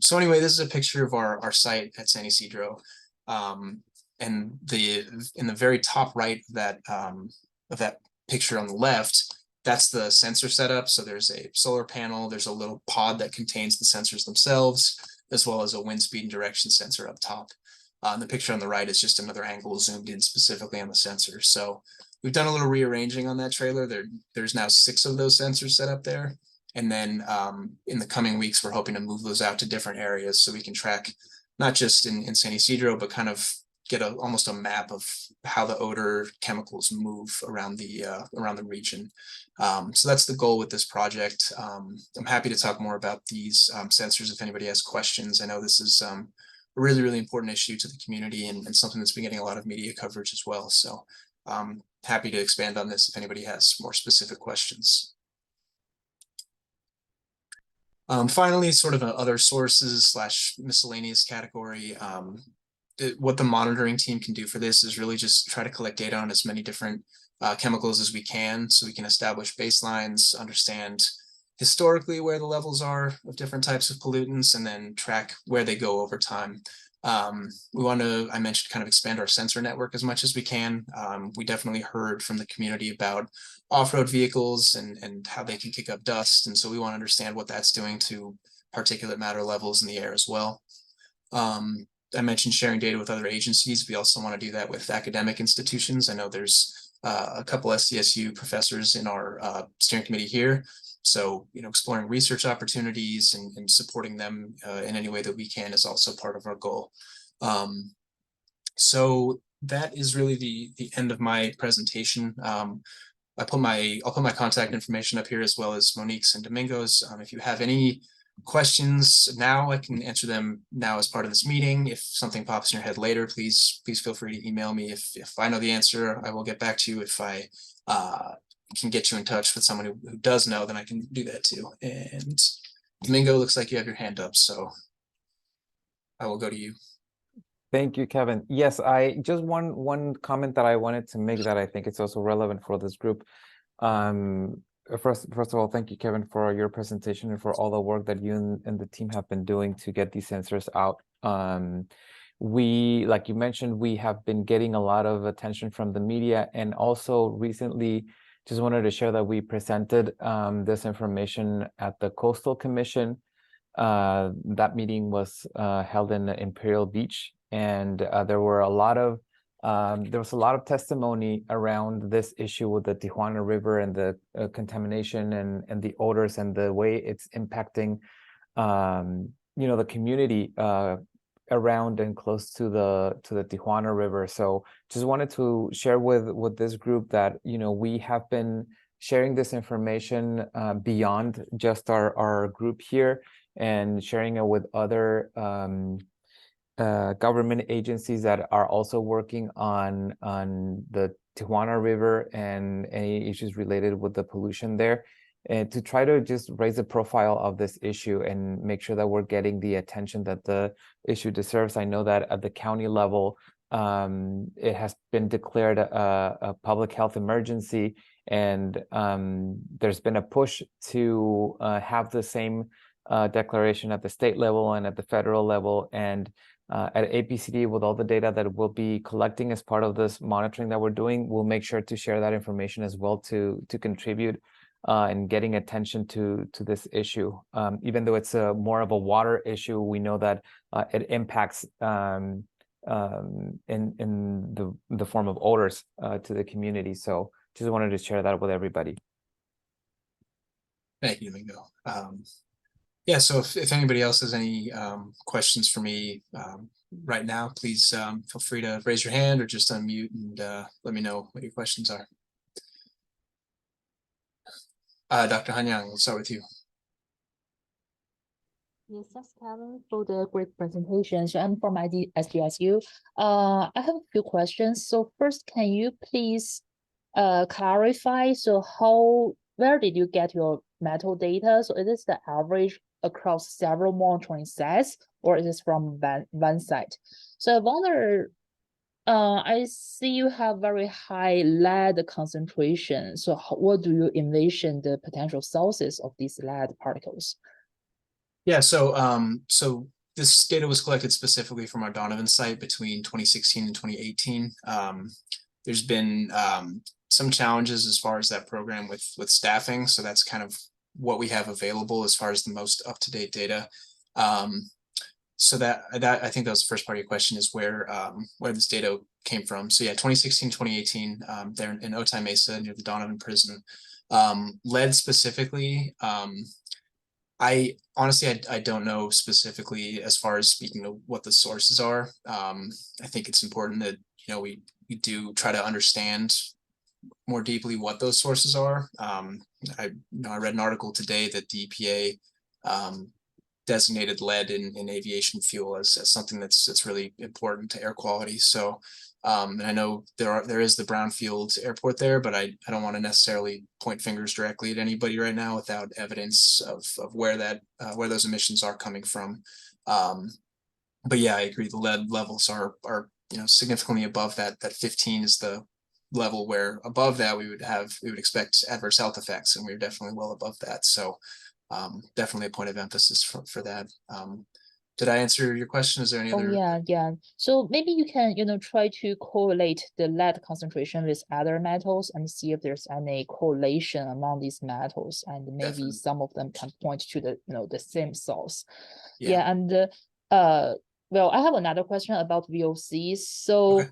S4: So anyway, this is a picture of our site at San Ysidro. And in the very top right of that picture on the left, that's the sensor setup. So there's a solar panel, there's a little pod that contains the sensors themselves, as well as a wind speed and direction sensor up top. And the picture on the right is just another angle zoomed in specifically on the sensor. So we've done a little rearranging on that trailer. There's now 6 of those sensors set up there. And then in the coming weeks, we're hoping to move those out to different areas so we can track not just in San Ysidro, but kind of get almost a map of how the odor chemicals move around the region. So that's the goal with this project. I'm happy to talk more about these sensors if anybody has questions. I know this is a really, really important issue to the community and something that's been getting a lot of media coverage as well. So happy to expand on this if anybody has more specific questions. Finally, sort of other sources / miscellaneous category. What the monitoring team can do for this is really just try to collect data on as many different chemicals as we can, so we can establish baselines, understand historically where the levels are of different types of pollutants, and then track where they go over time. We want to, I mentioned, kind of expand our sensor network as much as we can. We definitely heard from the community about off-road vehicles and how they can kick up dust. And so we want to understand what that's doing to particulate matter levels in the air as well. I mentioned sharing data with other agencies. We also want to do that with academic institutions. I know there's a couple SDSU professors in our steering committee here. So, exploring research opportunities and supporting them in any way that we can is also part of our goal. So that is really the end of my presentation. I'll put my contact information up here, as well as Monique's and Domingo's. If you have any questions now, I can answer them now as part of this meeting. If something pops in your head later, please feel free to email me. If I know the answer, I will get back to you. If I can get you in touch with someone who does know, then I can do that too. And Domingo, looks like you have your hand up, so I will go to you.
S1: Thank you, Kevin. Yes, I just one comment that I wanted to make that I think it's also relevant for this group. First of all, thank you, Kevin, for your presentation and for all the work that you and the team have been doing to get these sensors out. We, like you mentioned, we have been getting a lot of attention from the media, and also recently, just wanted to share that we presented this information at the Coastal Commission. That meeting was held in Imperial Beach, and there was a lot of testimony around this issue with the Tijuana River and the contamination and the odors and the way it's impacting, the community around and close to the Tijuana River. So just wanted to share with this group that we have been sharing this information beyond just our group here, and sharing it with other government agencies that are also working on the Tijuana River and any issues related with the pollution there. and to try to just raise the profile of this issue and make sure that we're getting the attention that the issue deserves. I know that at the county level, it has been declared a public health emergency, and there's been a push to have the same declaration at the state level and at the federal level. And at APCD, with all the data that we'll be collecting as part of this monitoring that we're doing, we'll make sure to share that information as well to contribute in getting attention to this issue. Even though it's more of a water issue, we know that it impacts in the form of odors to the community. So just wanted to share that with everybody.
S4: Thank you, Domingo. Yeah, so if anybody else has any questions for me right now, please feel free to raise your hand or just unmute and let me know what your questions are. Dr. Hanyang, we'll start with you.
S5: Yes, thanks, Kevin, for the great presentation. So I'm from SDSU. I have a few questions. So first, can you please clarify, so where did you get your metal data? So is this the average across several monitoring sets, or is this from one site? So I wonder, I see you have very high lead concentration. So what do you envision the potential sources of these lead particles?
S4: Yeah, so this data was collected specifically from our Donovan site between 2016 and 2018. There's been some challenges as far as that program with staffing, so that's kind of what we have available as far as the most up-to-date data. So that I think that was the first part of your question, is where this data came from. So yeah, 2016, 2018, there in Otay Mesa near the Donovan prison. Lead specifically, I honestly don't know specifically as far as speaking of what the sources are. I think it's important that we do try to understand more deeply what those sources are. I read an article today that the EPA designated lead in aviation fuel as something that's really important to air quality. So and I know there is the Brownfield airport there, but I don't want to necessarily point fingers directly at anybody right now without evidence of where those emissions are coming from. But yeah, I agree. The lead levels are significantly above that. That 15 is the level where above that we would expect adverse health effects, and we're definitely well above that. So definitely a point of emphasis for that. Did I answer your question? Is there any other?
S5: Yeah. So maybe you can, try to correlate the lead concentration with other metals and see if there's any correlation among these metals, and maybe
S4: Definitely.
S5: some of them can point to the same source.
S4: Yeah.
S5: And well, I have another question about VOCs. So,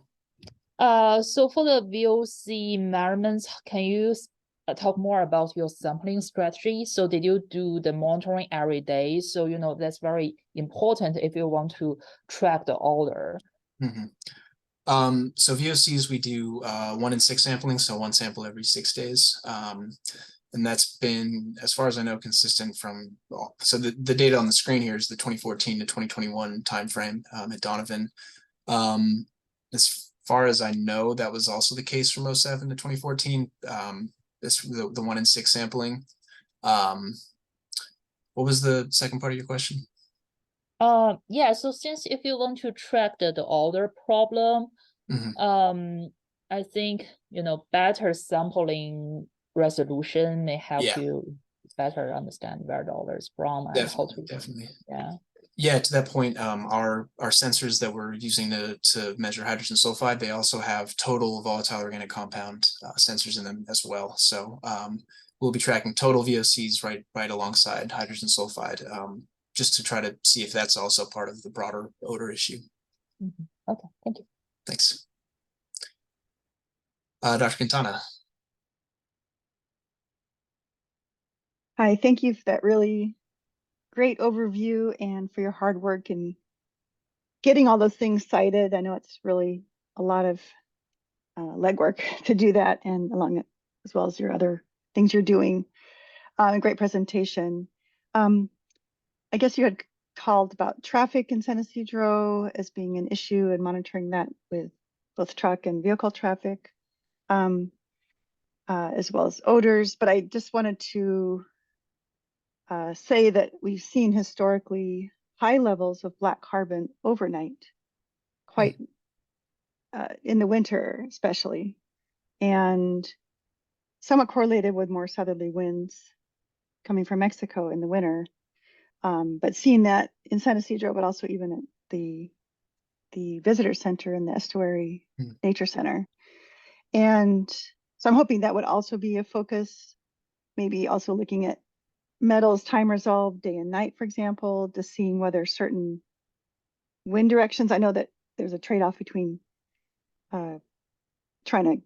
S4: Okay.
S5: So for the VOC measurements, can you talk more about your sampling strategy? So did you do the monitoring every day? So, that's very important if you want to track the odor.
S4: Mm-hmm. So VOCs, we do 1 in 6 sampling, so 1 sample every 6 days. And that's been, as far as I know, consistent from, so the data on the screen here is the 2014 to 2021 timeframe at Donovan. As far as I know, that was also the case from 07 to 2014. This the 1 in 6 sampling. What was the second part of your question?
S5: Yeah, so since if you want to track the odor problem, I think better sampling resolution may help you better understand where the odor is from and
S4: definitely.
S5: Yeah,
S4: to that point, our sensors that we're using to measure hydrogen sulfide, they also have total volatile organic compound sensors in them as well. So we'll be tracking total VOCs right alongside hydrogen sulfide, just to try to see if that's also part of the broader odor issue.
S5: Okay, thank you.
S4: Thanks. Dr. Quintana.
S6: Hi, thank you for that really great overview and for your hard work in getting all those things cited. I know it's really a lot of legwork to do that, and along as well as your other things you're doing. Great presentation. I guess you had called about traffic in San Isidro as being an issue and monitoring that with both truck and vehicle traffic. as well as odors. But I just wanted to say that we've seen historically high levels of black carbon overnight, quite in the winter especially, and somewhat correlated with more southerly winds coming from Mexico in the winter. But seeing that in San Isidro, but also even at the visitor center and the Estuary Nature Center. And so I'm hoping that would also be a focus, maybe also looking at metals time resolved day and night, for example, just seeing whether certain wind directions. I know that there's a trade-off between trying to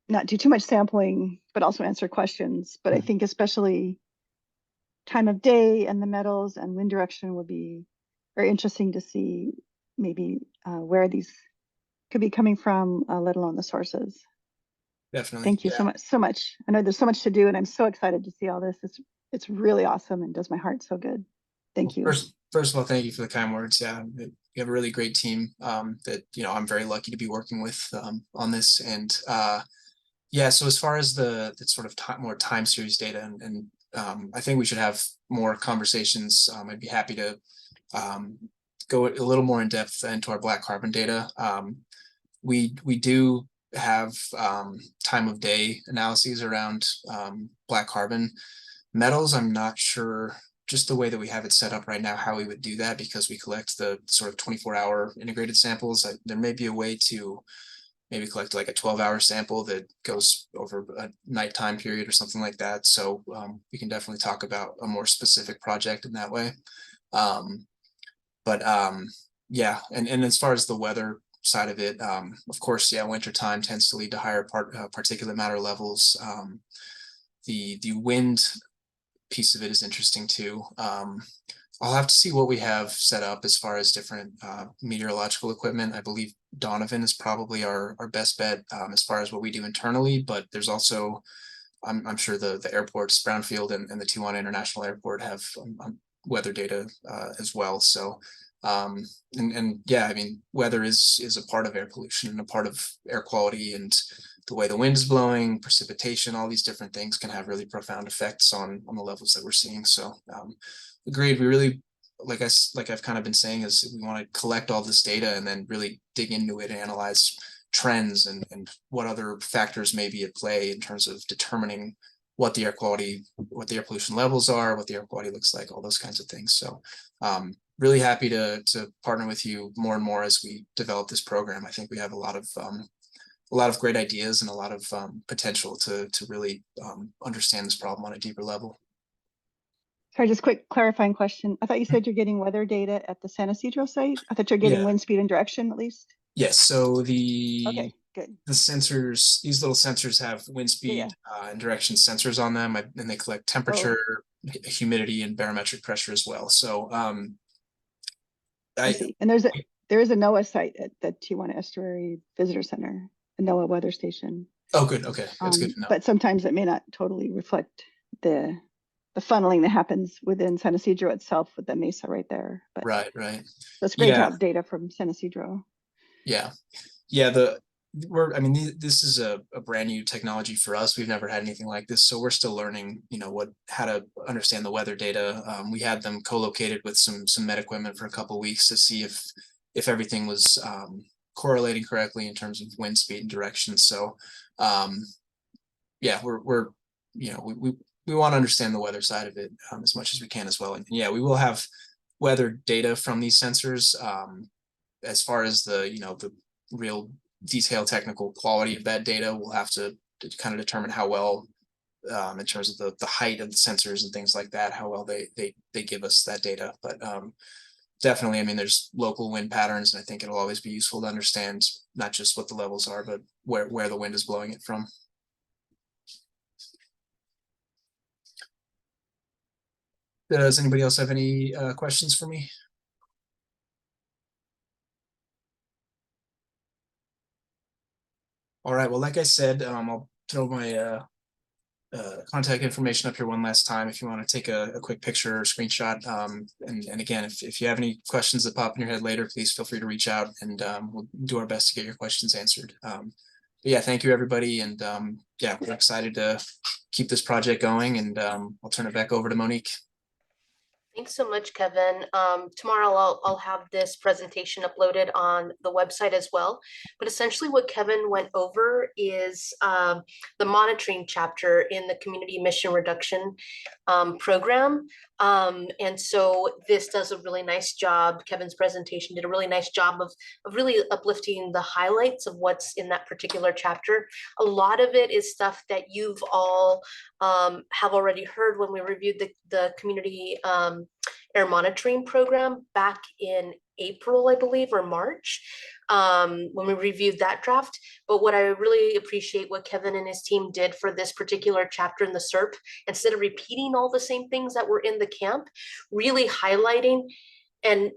S6: not do too much sampling, but also answer questions. But I think especially time of day and the metals and wind direction would be very interesting to see maybe where these could be coming from, let alone the sources.
S4: Definitely.
S6: Thank you so much. I know there's so much to do and I'm so excited to see all this. It's really awesome and does my heart so good. Thank you.
S4: First of all, thank you for the kind words. Yeah, you have a really great team that, you know, I'm very lucky to be working with on this. And yeah, so as far as the sort of more time series data, and I think we should have more conversations. I'd be happy to go a little more in depth into our black carbon data. We do have time of day analyses around black carbon. Metals, I'm not sure, just the way that we have it set up right now, how we would do that, because we collect the sort of 24-hour integrated samples. There may be a way to maybe collect like a 12-hour sample that goes over a nighttime period or something like that. So we can definitely talk about a more specific project in that way. Yeah, and as far as the weather side of it, of course, yeah, wintertime tends to lead to higher particulate matter levels. The wind piece of it is interesting too. I'll have to see what we have set up as far as different meteorological equipment. I believe Donovan is probably our best bet as far as what we do internally, but there's also, I'm sure the airports, Brownfield and the Tijuana International Airport have weather data as well. So, and yeah, I mean, weather is a part of air pollution and a part of air quality, and the way the wind is blowing, precipitation, all these different things can have really profound effects on the levels that we're seeing. So agreed. We really, like I've kind of been saying, is we want to collect all this data and then really dig into it and analyze trends and what other factors may be at play in terms of determining what the air quality, what the air pollution levels are, what the air quality looks like, all those kinds of things. So really happy to partner with you more and more as we develop this program. I think we have a lot of great ideas and a lot of potential to really understand this problem on a deeper level.
S6: Sorry, just quick clarifying question. I thought you said you're getting weather data at the San Isidro site. I thought you're getting wind speed and direction at least.
S4: Yes. So
S6: Okay, good.
S4: the sensors, these little sensors have wind speed and direction sensors on them, and they collect temperature, humidity, and barometric pressure as well. So
S6: I see. And there is a NOAA site at the Tijuana Estuary Visitor Center, a NOAA weather station.
S4: Oh, good. Okay, that's good to know.
S6: But sometimes it may not totally reflect the funneling that happens within San Isidro itself with the mesa right there. But
S4: right.
S6: That's great to have data from San Isidro.
S4: Yeah. I mean, this is a brand new technology for us. We've never had anything like this, so we're still learning, you know, how to understand the weather data. We had them co-located with some med equipment for a couple of weeks to see if everything was correlating correctly in terms of wind speed and direction. So, yeah, we're you know, we want to understand the weather side of it as much as we can as well. And yeah, we will have weather data from these sensors. As far as the, you know, the real detailed technical quality of that data, we'll have to kind of determine how well, in terms of the height of the sensors and things like that, how well they give us that data. But definitely, I mean, there's local wind patterns, and I think it'll always be useful to understand not just what the levels are, but where the wind is blowing it from. Does anybody else have any questions for me? All right, well, like I said, I'll throw my contact information up here one last time if you want to take a quick picture or screenshot. And again, if you have any questions that pop in your head later, please feel free to reach out, and we'll do our best to get your questions answered. yeah, thank you, everybody. And yeah, we're excited to keep this project going, and I'll turn it back over to Monique.
S2: Thanks so much, Kevin. Tomorrow I'll have this presentation uploaded on the website as well. But essentially what Kevin went over is the monitoring chapter in the community mission reduction program. And so this does a really nice job. Kevin's presentation did a really nice job of really uplifting the highlights of what's in that particular chapter. A lot of it is stuff that you've all have already heard when we reviewed the community air monitoring program back in April, I believe, or March, when we reviewed that draft. But what I really appreciate what Kevin and his team did for this particular chapter in the SERP, instead of repeating all the same things that were in the camp, really highlighting and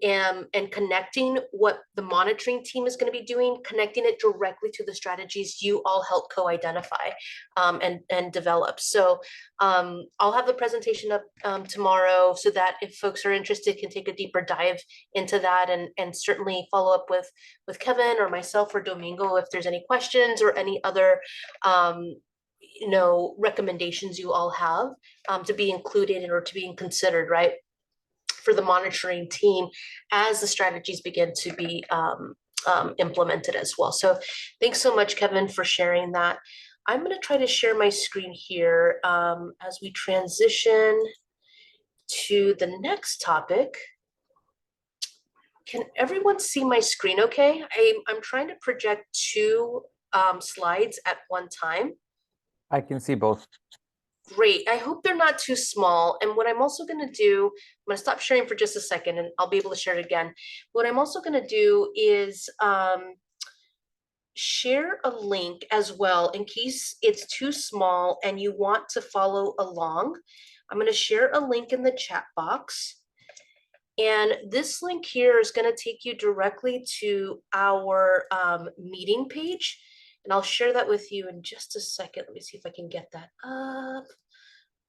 S2: connecting what the monitoring team is going to be doing, connecting it directly to the strategies you all help co-identify and develop. So I'll have the presentation up tomorrow, so that if folks are interested, can take a deeper dive into that, and certainly follow up with Kevin or myself or Domingo if there's any questions or any other recommendations you all have to be included or to be considered, right, for the monitoring team as the strategies begin to be implemented as well. So thanks so much, Kevin, for sharing that. I'm going to try to share my screen here as we transition to the next topic. Can everyone see my screen okay? I'm trying to project two slides at one time.
S1: I can see both.
S2: Great. I hope they're not too small. And what I'm also going to do, I'm going to stop sharing for just a second and I'll be able to share it again. What I'm also going to do is share a link as well in case it's too small and you want to follow along. I'm going to share a link in the chat box. And this link here is going to take you directly to our meeting page. And I'll share that with you in just a second. Let me see if I can get that up.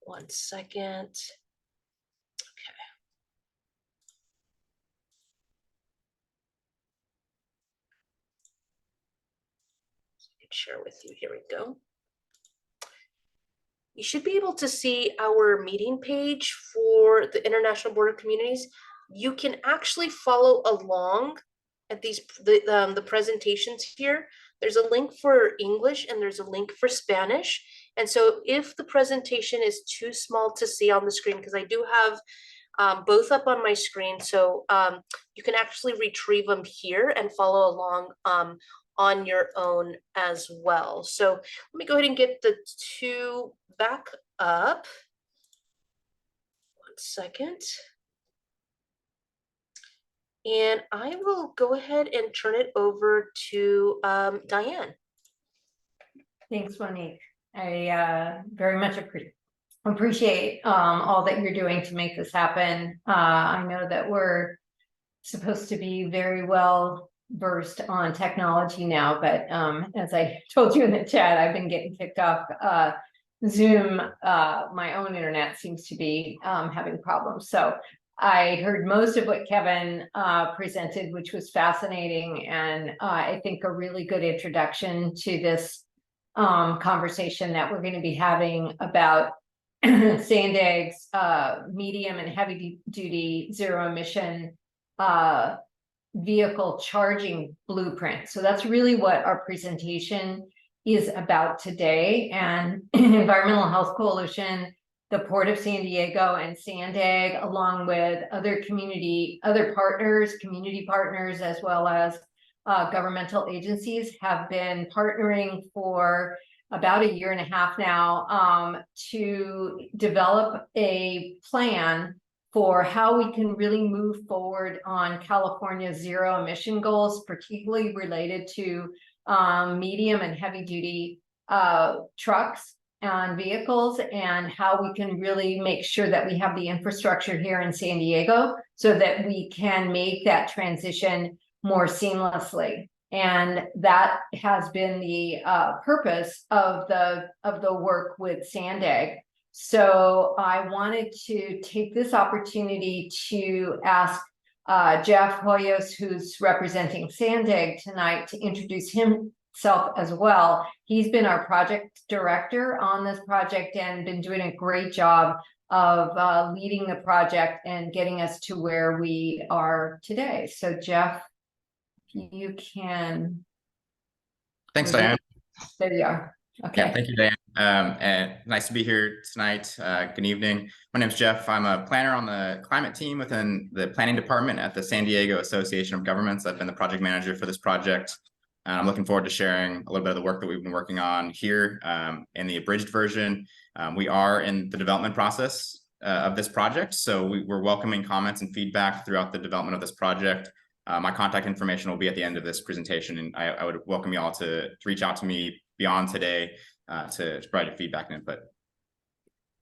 S2: 1 second. Okay. So I can share with you. Here we go. You should be able to see our meeting page for the International Board of Communities. You can actually follow along at the presentations here. There's a link for English and there's a link for Spanish. And so if the presentation is too small to see on the screen, because I do have both up on my screen, so you can actually retrieve them here and follow along on your own as well. So let me go ahead and get the two back up. 1 second. And I will go ahead and turn it over to Diane.
S3: Thanks, Monique. I very much appreciate all that you're doing to make this happen. I know that we're supposed to be very well versed on technology now, but as I told you in the chat, I've been getting kicked off Zoom. My own internet seems to be having problems. So I heard most of what Kevin presented, which was fascinating, and I think a really good introduction to this conversation that we're going to be having about SANDAG's medium and heavy duty zero emission vehicle charging blueprint. So that's really what our presentation is about today. And Environmental Health Coalition, the Port of San Diego, and SANDAG, along with other community partners, as well as governmental agencies, have been partnering for about 1.5 years now to develop a plan for how we can really move forward on California's zero emission goals, particularly related to medium and heavy duty trucks and vehicles, and how we can really make sure that we have the infrastructure here in San Diego so that we can make that transition more seamlessly. And that has been the purpose of the work with SANDAG. So I wanted to take this opportunity to ask Jeff Hoyos, who's representing SANDAG tonight, to introduce himself as well. He's been our project director on this project and been doing a great job of leading the project and getting us to where we are today. So Jeff, you can.
S7: Thanks, Diane.
S3: There you are. Okay.
S7: Yeah, thank you, Diane. And nice to be here tonight. Good evening. My name's Jeff. I'm a planner on the climate team within the planning department at the San Diego Association of Governments. I've been the project manager for this project. I'm looking forward to sharing a little bit of the work that we've been working on here in the abridged version. We are in the development process of this project, so we're welcoming comments and feedback throughout the development of this project. My contact information will be at the end of this presentation, and I would welcome you all to reach out to me beyond today to provide your feedback and input.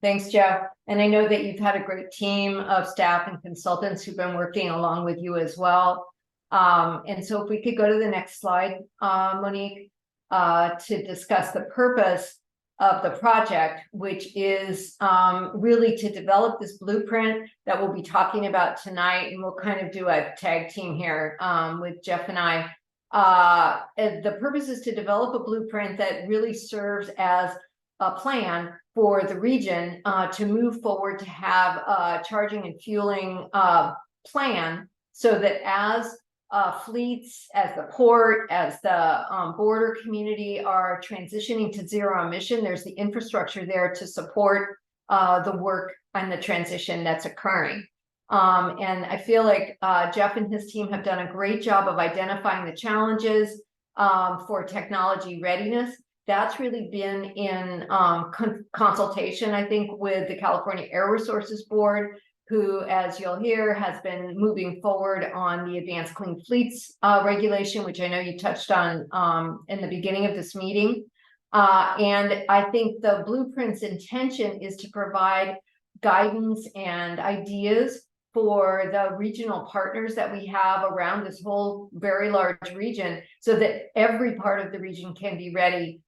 S3: Thanks, Jeff. And I know that you've had a great team of staff and consultants who've been working along with you as well. And so if we could go to the next slide, Monique, to discuss the purpose of the project, which is really to develop this blueprint that we'll be talking about tonight. And we'll kind of do a tag team here with Jeff and I. The purpose is to develop a blueprint that really serves as a plan for the region to move forward to have a charging and fueling plan so that as fleets, as the port, as the border community are transitioning to zero emission, there's the infrastructure there to support the work and the transition that's occurring. And I feel like Jeff and his team have done a great job of identifying the challenges for technology readiness. That's really been in consultation, I think, with the California Air Resources Board, who, as you'll hear, has been moving forward on the Advanced Clean Fleets regulation, which I know you touched on in the beginning of this meeting. And I think the blueprint's intention is to provide guidance and ideas for the regional partners that we have around this whole very large region so that every part of the region can be ready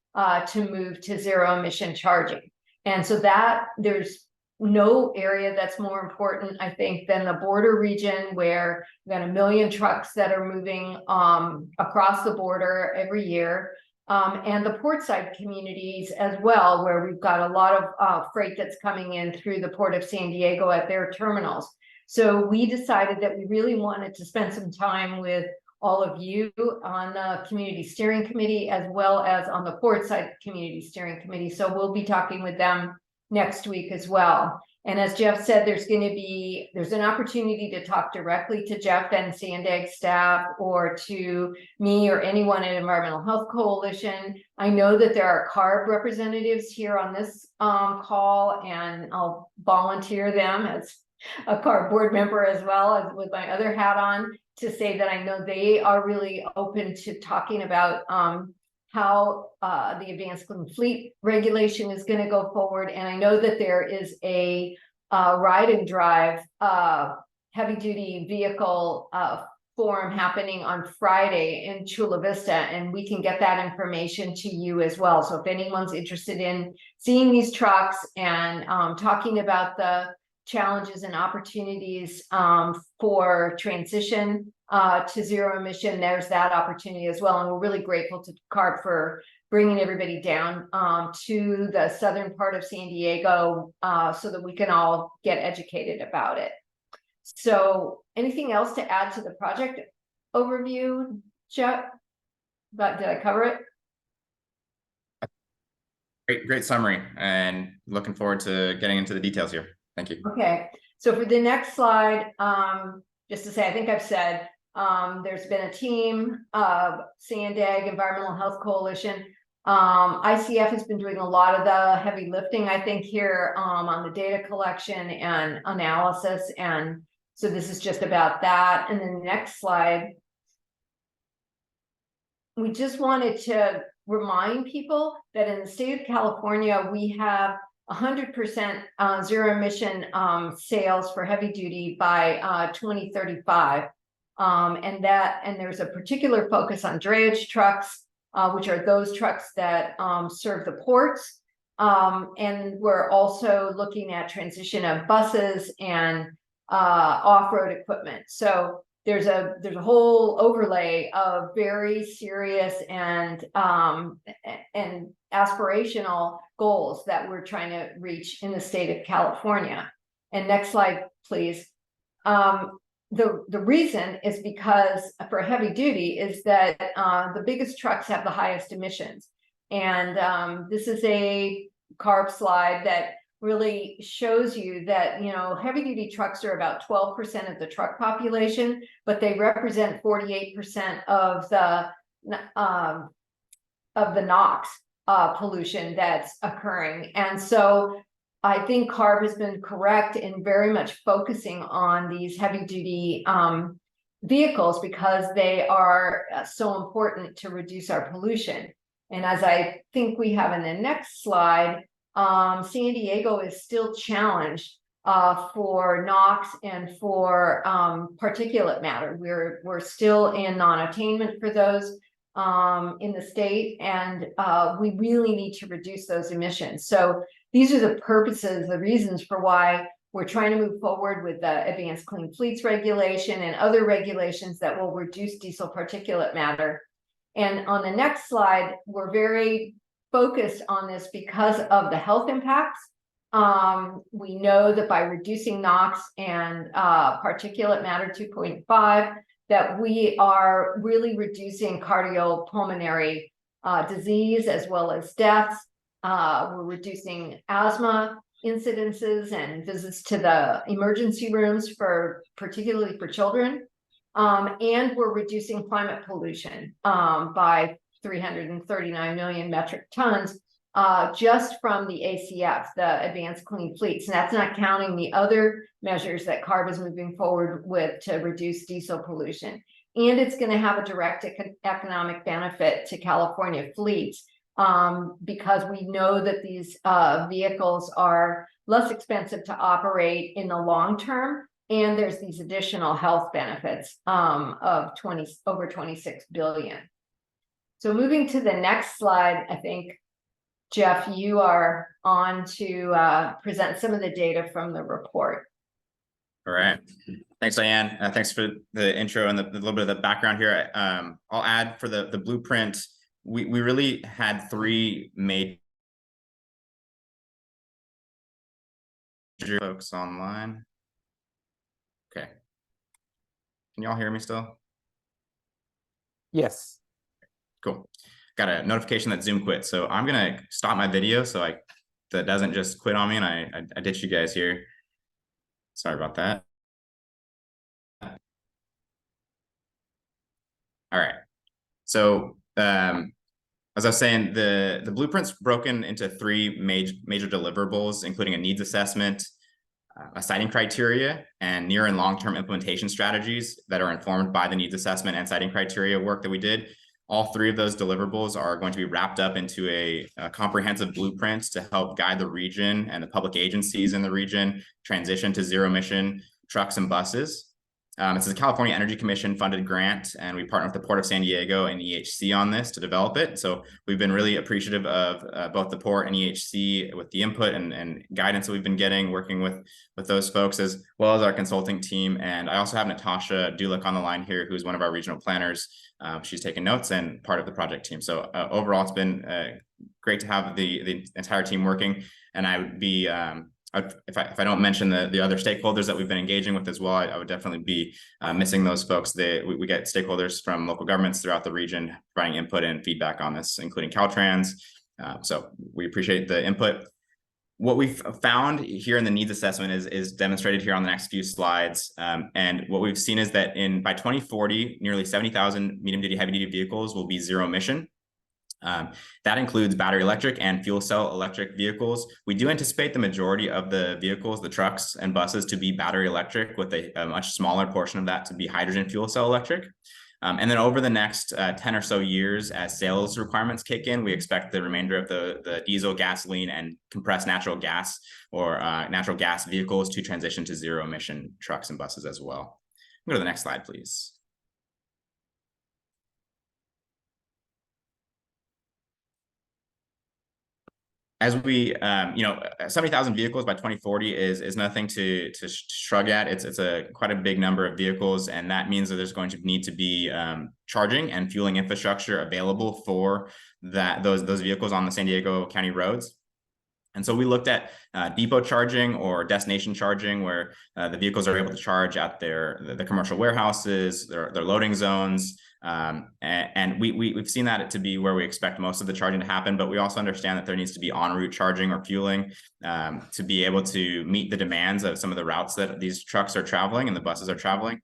S3: to move to zero emission charging. And so that there's no area that's more important, I think, than the border region where we've got 1 million trucks that are moving across the border every year. And the portside communities as well, where we've got a lot of freight that's coming in through the Port of San Diego at their terminals. So we decided that we really wanted to spend some time with all of you on the Community Steering Committee, as well as on the Portside Community Steering Committee. So we'll be talking with them next week as well. And as Jeff said, there's an opportunity to talk directly to Jeff and Sandag staff or to me or anyone at Environmental Health Coalition. I know that there are CARB representatives here on this call, and I'll volunteer them as a CARB board member as well as with my other hat on to say that I know they are really open to talking about how the Advanced Clean Fleet regulation is going to go forward. And I know that there is a ride and drive heavy duty vehicle forum happening on Friday in Chula Vista, and we can get that information to you as well. So if anyone's interested in seeing these trucks and talking about the challenges and opportunities for transition to zero emission, there's that opportunity as well. And we're really grateful to CARB for bringing everybody down to the southern part of San Diego so that we can all get educated about it. So anything else to add to the project overview, Jeff? But did I cover it?
S7: Great summary, and looking forward to getting into the details here. Thank you.
S3: Okay, so for the next slide, just to say, I think I've said there's been a team of Sandag, Environmental Health Coalition. ICF has been doing a lot of the heavy lifting, I think, here on the data collection and analysis. And so this is just about that. And then the next slide, we just wanted to remind people that in the state of California, we have 100% zero emission sales for heavy duty by 2035. And there's a particular focus on drayage trucks, which are those trucks that serve the ports. And we're also looking at transition of buses and off-road equipment. So there's a whole overlay of very serious and aspirational goals that we're trying to reach in the state of California. And next slide, please. The reason is because for heavy duty is that the biggest trucks have the highest emissions. And this is a CARB slide that really shows you that, you know, heavy duty trucks are about 12% of the truck population, but they represent 48% of the NOx pollution that's occurring. And so I think CARB has been correct in very much focusing on these heavy duty vehicles because they are so important to reduce our pollution. And as I think we have in the next slide, San Diego is still challenged for NOx and for particulate matter. We're still in non-attainment for those in the state, and we really need to reduce those emissions. So these are the purposes, the reasons for why we're trying to move forward with the Advanced Clean Fleets regulation and other regulations that will reduce diesel particulate matter. And on the next slide, we're very focused on this because of the health impacts. We know that by reducing NOx and particulate matter 2.5, that we are really reducing cardiopulmonary disease as well as deaths. We're reducing asthma incidences and visits to the emergency rooms particularly for children. And we're reducing climate pollution by 339 million metric tons just from the ACF, the Advanced Clean Fleets. And that's not counting the other measures that CARB is moving forward with to reduce diesel pollution. And it's going to have a direct economic benefit to California fleets because we know that these vehicles are less expensive to operate in the long term. And there's these additional health benefits of over 26 billion. So moving to the next slide, I think, Jeff, you are on to present some of the data from the report.
S7: All right. Thanks, Diane. Thanks for the intro and the little bit of the background here. I'll add for the blueprint, we really had three major folks online. Okay. Can y'all hear me still?
S1: Yes.
S7: Cool. Got a notification that Zoom quit. So I'm going to stop my video so that doesn't just quit on me and I ditch you guys here. Sorry about that. All right. So as I was saying, the blueprint's broken into three major deliverables, including a needs assessment, a siting criteria, and near and long-term implementation strategies that are informed by the needs assessment and siting criteria work that we did. All three of those deliverables are going to be wrapped up into a comprehensive blueprint to help guide the region and the public agencies in the region transition to zero emission trucks and buses. It's a California Energy Commission funded grant, and we partner with the Port of San Diego and EHC on this to develop it. So we've been really appreciative of both the Port and EHC with the input and guidance that we've been getting, working with those folks, as well as our consulting team. And I also have Natasha Dulick on the line here, who's one of our regional planners. She's taken notes and part of the project team. So overall, it's been great to have the entire team working. And I would be if I don't mention the other stakeholders that we've been engaging with as well, I would definitely be missing those folks. We get stakeholders from local governments throughout the region providing input and feedback on this, including Caltrans. So we appreciate the input. What we've found here in the needs assessment is demonstrated here on the next few slides. And what we've seen is that by 2040, nearly 70,000 medium-duty, heavy-duty vehicles will be zero emission. That includes battery electric and fuel cell electric vehicles. We do anticipate the majority of the vehicles, the trucks and buses, to be battery electric, with a much smaller portion of that to be hydrogen fuel cell electric. And then over the next 10 or so years, as sales requirements kick in, we expect the remainder of the diesel, gasoline, and compressed natural gas or natural gas vehicles to transition to zero emission trucks and buses as well. Go to the next slide, please. as we, 70,000 vehicles by 2040 is nothing to shrug at. It's a quite a big number of vehicles, and that means that there's going to need to be charging and fueling infrastructure available for those vehicles on the San Diego County roads. And so we looked at depot charging or destination charging, where the vehicles are able to charge at the commercial warehouses, their loading zones. And we've seen that to be where we expect most of the charging to happen, but we also understand that there needs to be en route charging or fueling to be able to meet the demands of some of the routes that these trucks are traveling and the buses are traveling.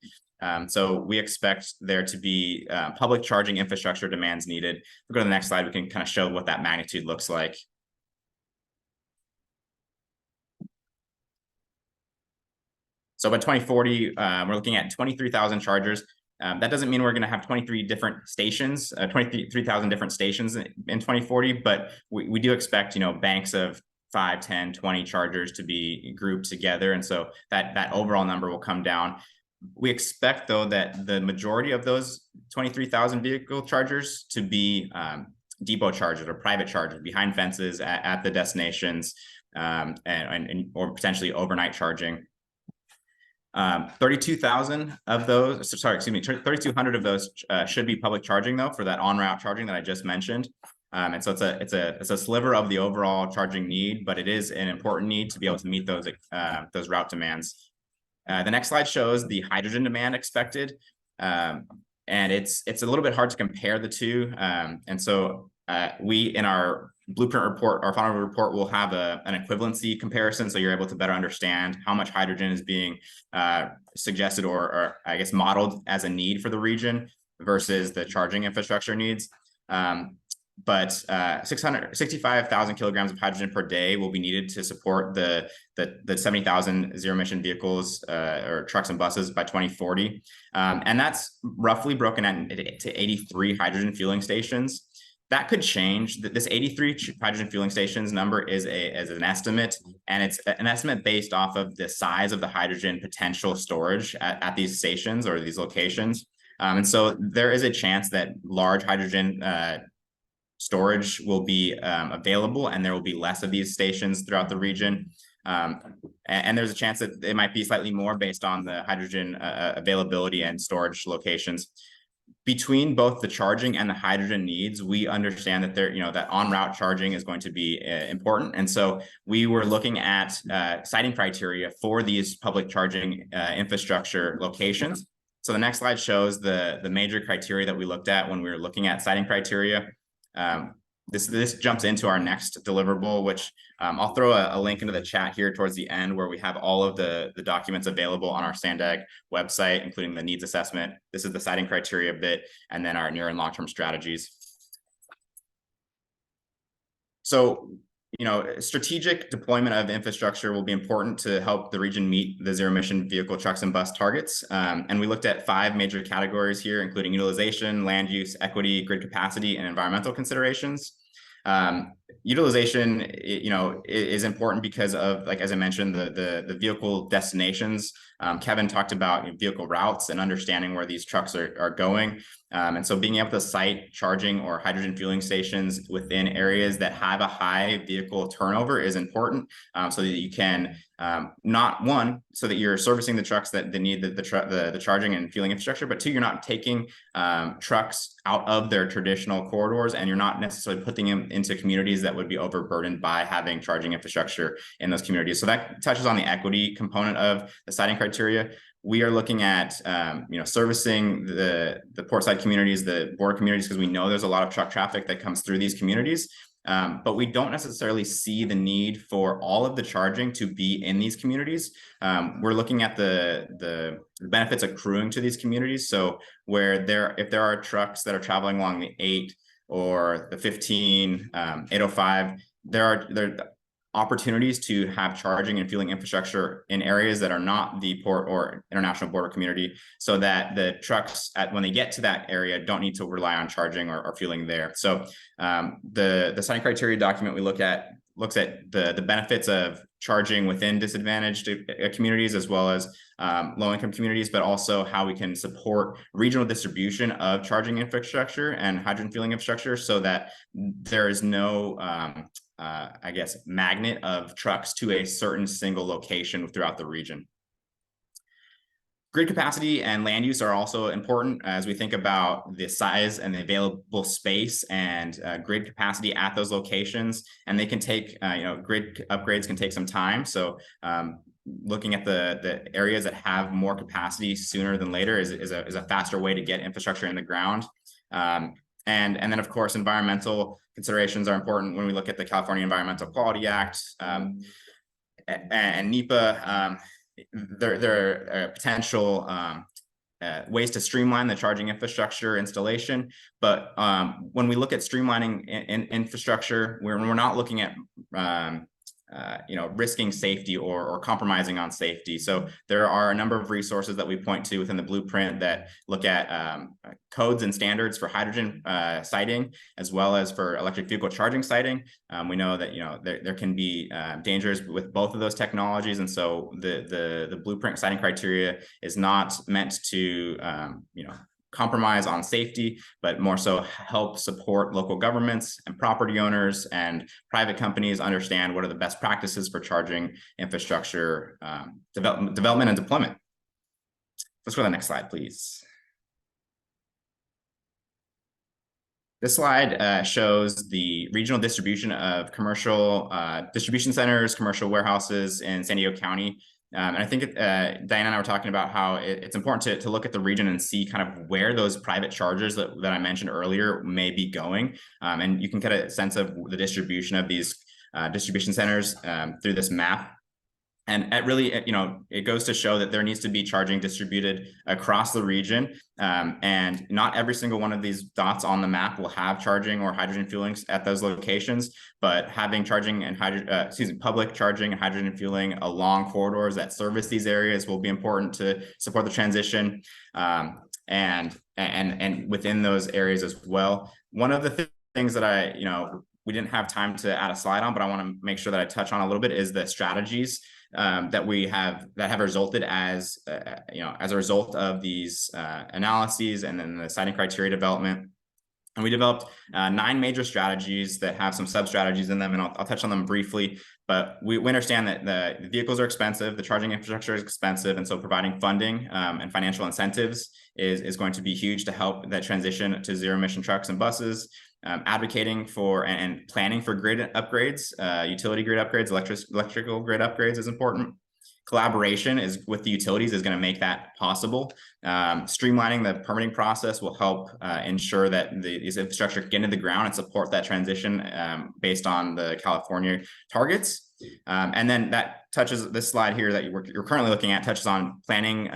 S7: So we expect there to be public charging infrastructure demands needed. If we go to the next slide, we can kind of show what that magnitude looks like. So by 2040, we're looking at 23,000 chargers. That doesn't mean we're going to have 23 different stations, 23,000 different stations in 2040, but we do expect, banks of 5, 10, 20 chargers to be grouped together. And so that overall number will come down. We expect, though, that the majority of those 23,000 vehicle chargers to be depot chargers or private chargers behind fences at the destinations or potentially overnight charging. 32,000 of those, 3,200 of those should be public charging, though, for that on-route charging that I just mentioned. And so it's a sliver of the overall charging need, but it is an important need to be able to meet those route demands. The next slide shows the hydrogen demand expected, and it's a little bit hard to compare the two. And so we, in our blueprint report, our final report, will have an equivalency comparison, so you're able to better understand how much hydrogen is being suggested or I guess modeled as a need for the region versus the charging infrastructure needs. But 65,000 kilograms of hydrogen per day will be needed to support the 70,000 zero emission vehicles or trucks and buses by 2040. And that's roughly broken out to 83 hydrogen fueling stations. That could change. This 83 hydrogen fueling stations number is an estimate, and it's an estimate based off of the size of the hydrogen potential storage at these stations or these locations. And so there is a chance that large hydrogen storage will be available, and there will be less of these stations throughout the region. And there's a chance that it might be slightly more based on the hydrogen availability and storage locations. Between both the charging and the hydrogen needs, we understand that that on-route charging is going to be important. And so we were looking at siting criteria for these public charging infrastructure locations. So the next slide shows the major criteria that we looked at when we were looking at siting criteria. This jumps into our next deliverable, which I'll throw a link into the chat here towards the end, where we have all of the documents available on our SANDAG website, including the needs assessment. This is the siting criteria bit, and then our near and long-term strategies. So, strategic deployment of infrastructure will be important to help the region meet the zero emission vehicle trucks and bus targets. And we looked at 5 major categories here, including utilization, land use, equity, grid capacity, and environmental considerations. Utilization, is important because of, like, as I mentioned, the vehicle destinations. Kevin talked about vehicle routes and understanding where these trucks are going. And so being able to site charging or hydrogen fueling stations within areas that have a high vehicle turnover is important, so that you can so that you're servicing the trucks that need the charging and fueling infrastructure, but 2, you're not taking trucks out of their traditional corridors, and you're not necessarily putting them into communities that would be overburdened by having charging infrastructure in those communities. So that touches on the equity component of the siting criteria. We are looking at, servicing the portside communities, the border communities, because we know there's a lot of truck traffic that comes through these communities. But we don't necessarily see the need for all of the charging to be in these communities. We're looking at the benefits accruing to these communities. So if there are trucks that are traveling along the 8 or the 15, 805, there are opportunities to have charging and fueling infrastructure in areas that are not the port or international border community, so that the trucks when they get to that area don't need to rely on charging or fueling there. So the siting criteria document we looks at the benefits of charging within disadvantaged communities as well as low-income communities, but also how we can support regional distribution of charging infrastructure and hydrogen fueling infrastructure, so that there is no I guess, magnet of trucks to a certain single location throughout the region. Grid capacity and land use are also important as we think about the size and the available space and grid capacity at those locations. And they can take, grid upgrades can take some time. So looking at the areas that have more capacity sooner than later is a faster way to get infrastructure in the ground. And then, of course, environmental considerations are important when we look at the California Environmental Quality Act and NEPA. There are potential ways to streamline the charging infrastructure installation. But when we look at streamlining infrastructure, we're not looking at risking safety or compromising on safety. So there are a number of resources that we point to within the blueprint that look at codes and standards for hydrogen siting, as well as for electric vehicle charging siting. We know that there can be dangers with both of those technologies, and so the blueprint siting criteria is not meant to compromise on safety, but more so help support local governments and property owners and private companies understand what are the best practices for charging infrastructure development and deployment. Let's go to the next slide, please. This slide shows the regional distribution of commercial distribution centers, commercial warehouses in San Diego County. And I think Diana and I were talking about how it's important to look at the region and see kind of where those private chargers that I mentioned earlier may be going. And you can get a sense of the distribution of these distribution centers through this map. And it really, it goes to show that there needs to be charging distributed across the region. And not every single one of these dots on the map will have charging or hydrogen fueling at those locations, but having charging and public charging and hydrogen fueling along corridors that service these areas will be important to support the transition. And within those areas as well. One of the things that we didn't have time to add a slide on, but I want to make sure that I touch on a little bit is the strategies that have resulted as a result of these analyses and then the siting criteria development. And we developed 9 major strategies that have some sub strategies in them, and I'll touch on them briefly. But we understand that the vehicles are expensive, the charging infrastructure is expensive, and so providing funding and financial incentives is going to be huge to help that transition to zero emission trucks and buses. Advocating for and planning for grid upgrades, utility grid upgrades, electrical grid upgrades is important. Collaboration with the utilities is going to make that possible. Streamlining the permitting process will help ensure that these infrastructure can get into the ground and support that transition based on the California targets. And then that touches this slide here that you're currently looking at touches on planning,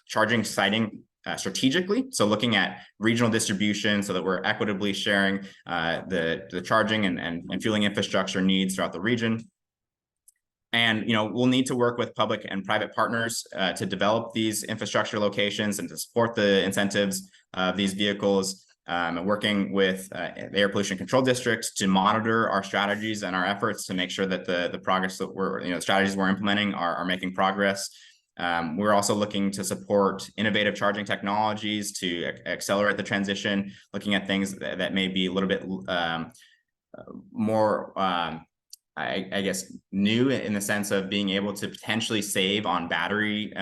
S7: charging, siting strategically. So looking at regional distribution so that we're equitably sharing the charging and fueling infrastructure needs throughout the region. And we'll need to work with public and private partners to develop these infrastructure locations and to support the incentives of these vehicles. Working with the Air Pollution Control District to monitor our strategies and our efforts to make sure that the progress that the strategies we're implementing are making progress. We're also looking to support innovative charging technologies to accelerate the transition, looking at things that may be a little bit more, I guess, new in the sense of being able to potentially save on battery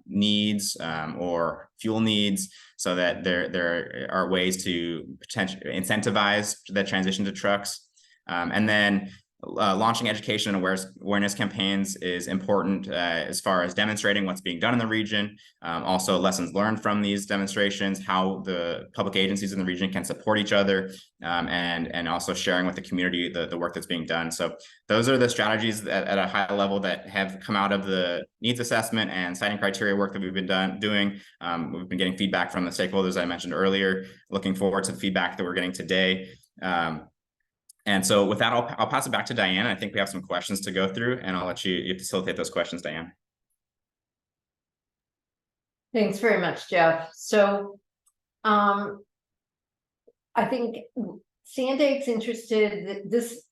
S7: needs or fuel needs, so that there are ways to potentially incentivize the transition to trucks. And then launching education and awareness campaigns is important as far as demonstrating what's being done in the region. Also lessons learned from these demonstrations, how the public agencies in the region can support each other, and also sharing with the community the work that's being done. So those are the strategies at a high level that have come out of the needs assessment and siting criteria work that we've been doing. We've been getting feedback from the stakeholders I mentioned earlier. Looking forward to the feedback that we're getting today. And so with that, I'll pass it back to Diane. I think we have some questions to go through, and I'll let you facilitate those questions, Diane.
S3: Thanks very much, Jeff. So I think Sandaig's interested that this,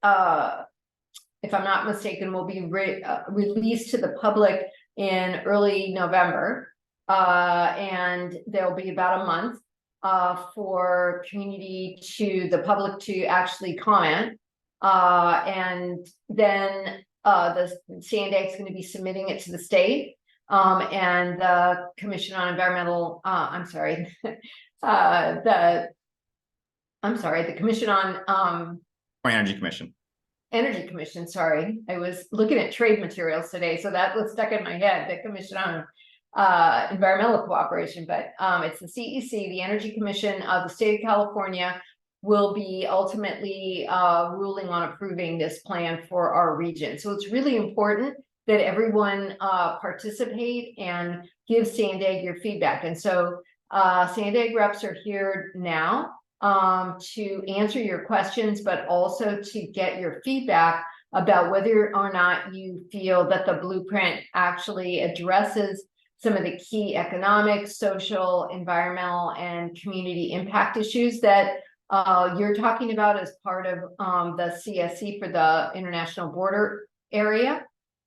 S3: if I'm not mistaken, will be released to the public in early November. And there'll be about a month for the public to actually comment. And then the Sandiag's going to be submitting it to the state. And the Commission on Environmental, the Commission on
S7: Energy Commission.
S3: Energy Commission, sorry. I was looking at trade materials today, so that was stuck in my head, the Commission on Environmental Cooperation, but it's the CEC, the Energy Commission of the state of California, will be ultimately ruling on approving this plan for our region. So it's really important that everyone participate and give Sandiag your feedback. And so Sandiag reps are here now to answer your questions, but also to get your feedback about whether or not you feel that the blueprint actually addresses some of the key economic, social, environmental, and community impact issues that you're talking about as part of the CSC for the international border area.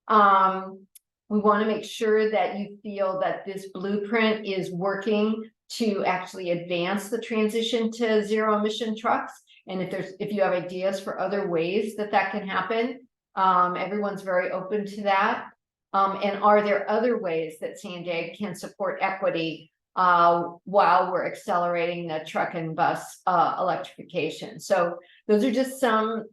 S3: We want to make sure that you feel that this blueprint is working to actually advance the transition to zero emission trucks. And if you have ideas for other ways that can happen, everyone's very open to that. And are there other ways that Sandiag can support equity while we're accelerating the truck and bus electrification? So those are just some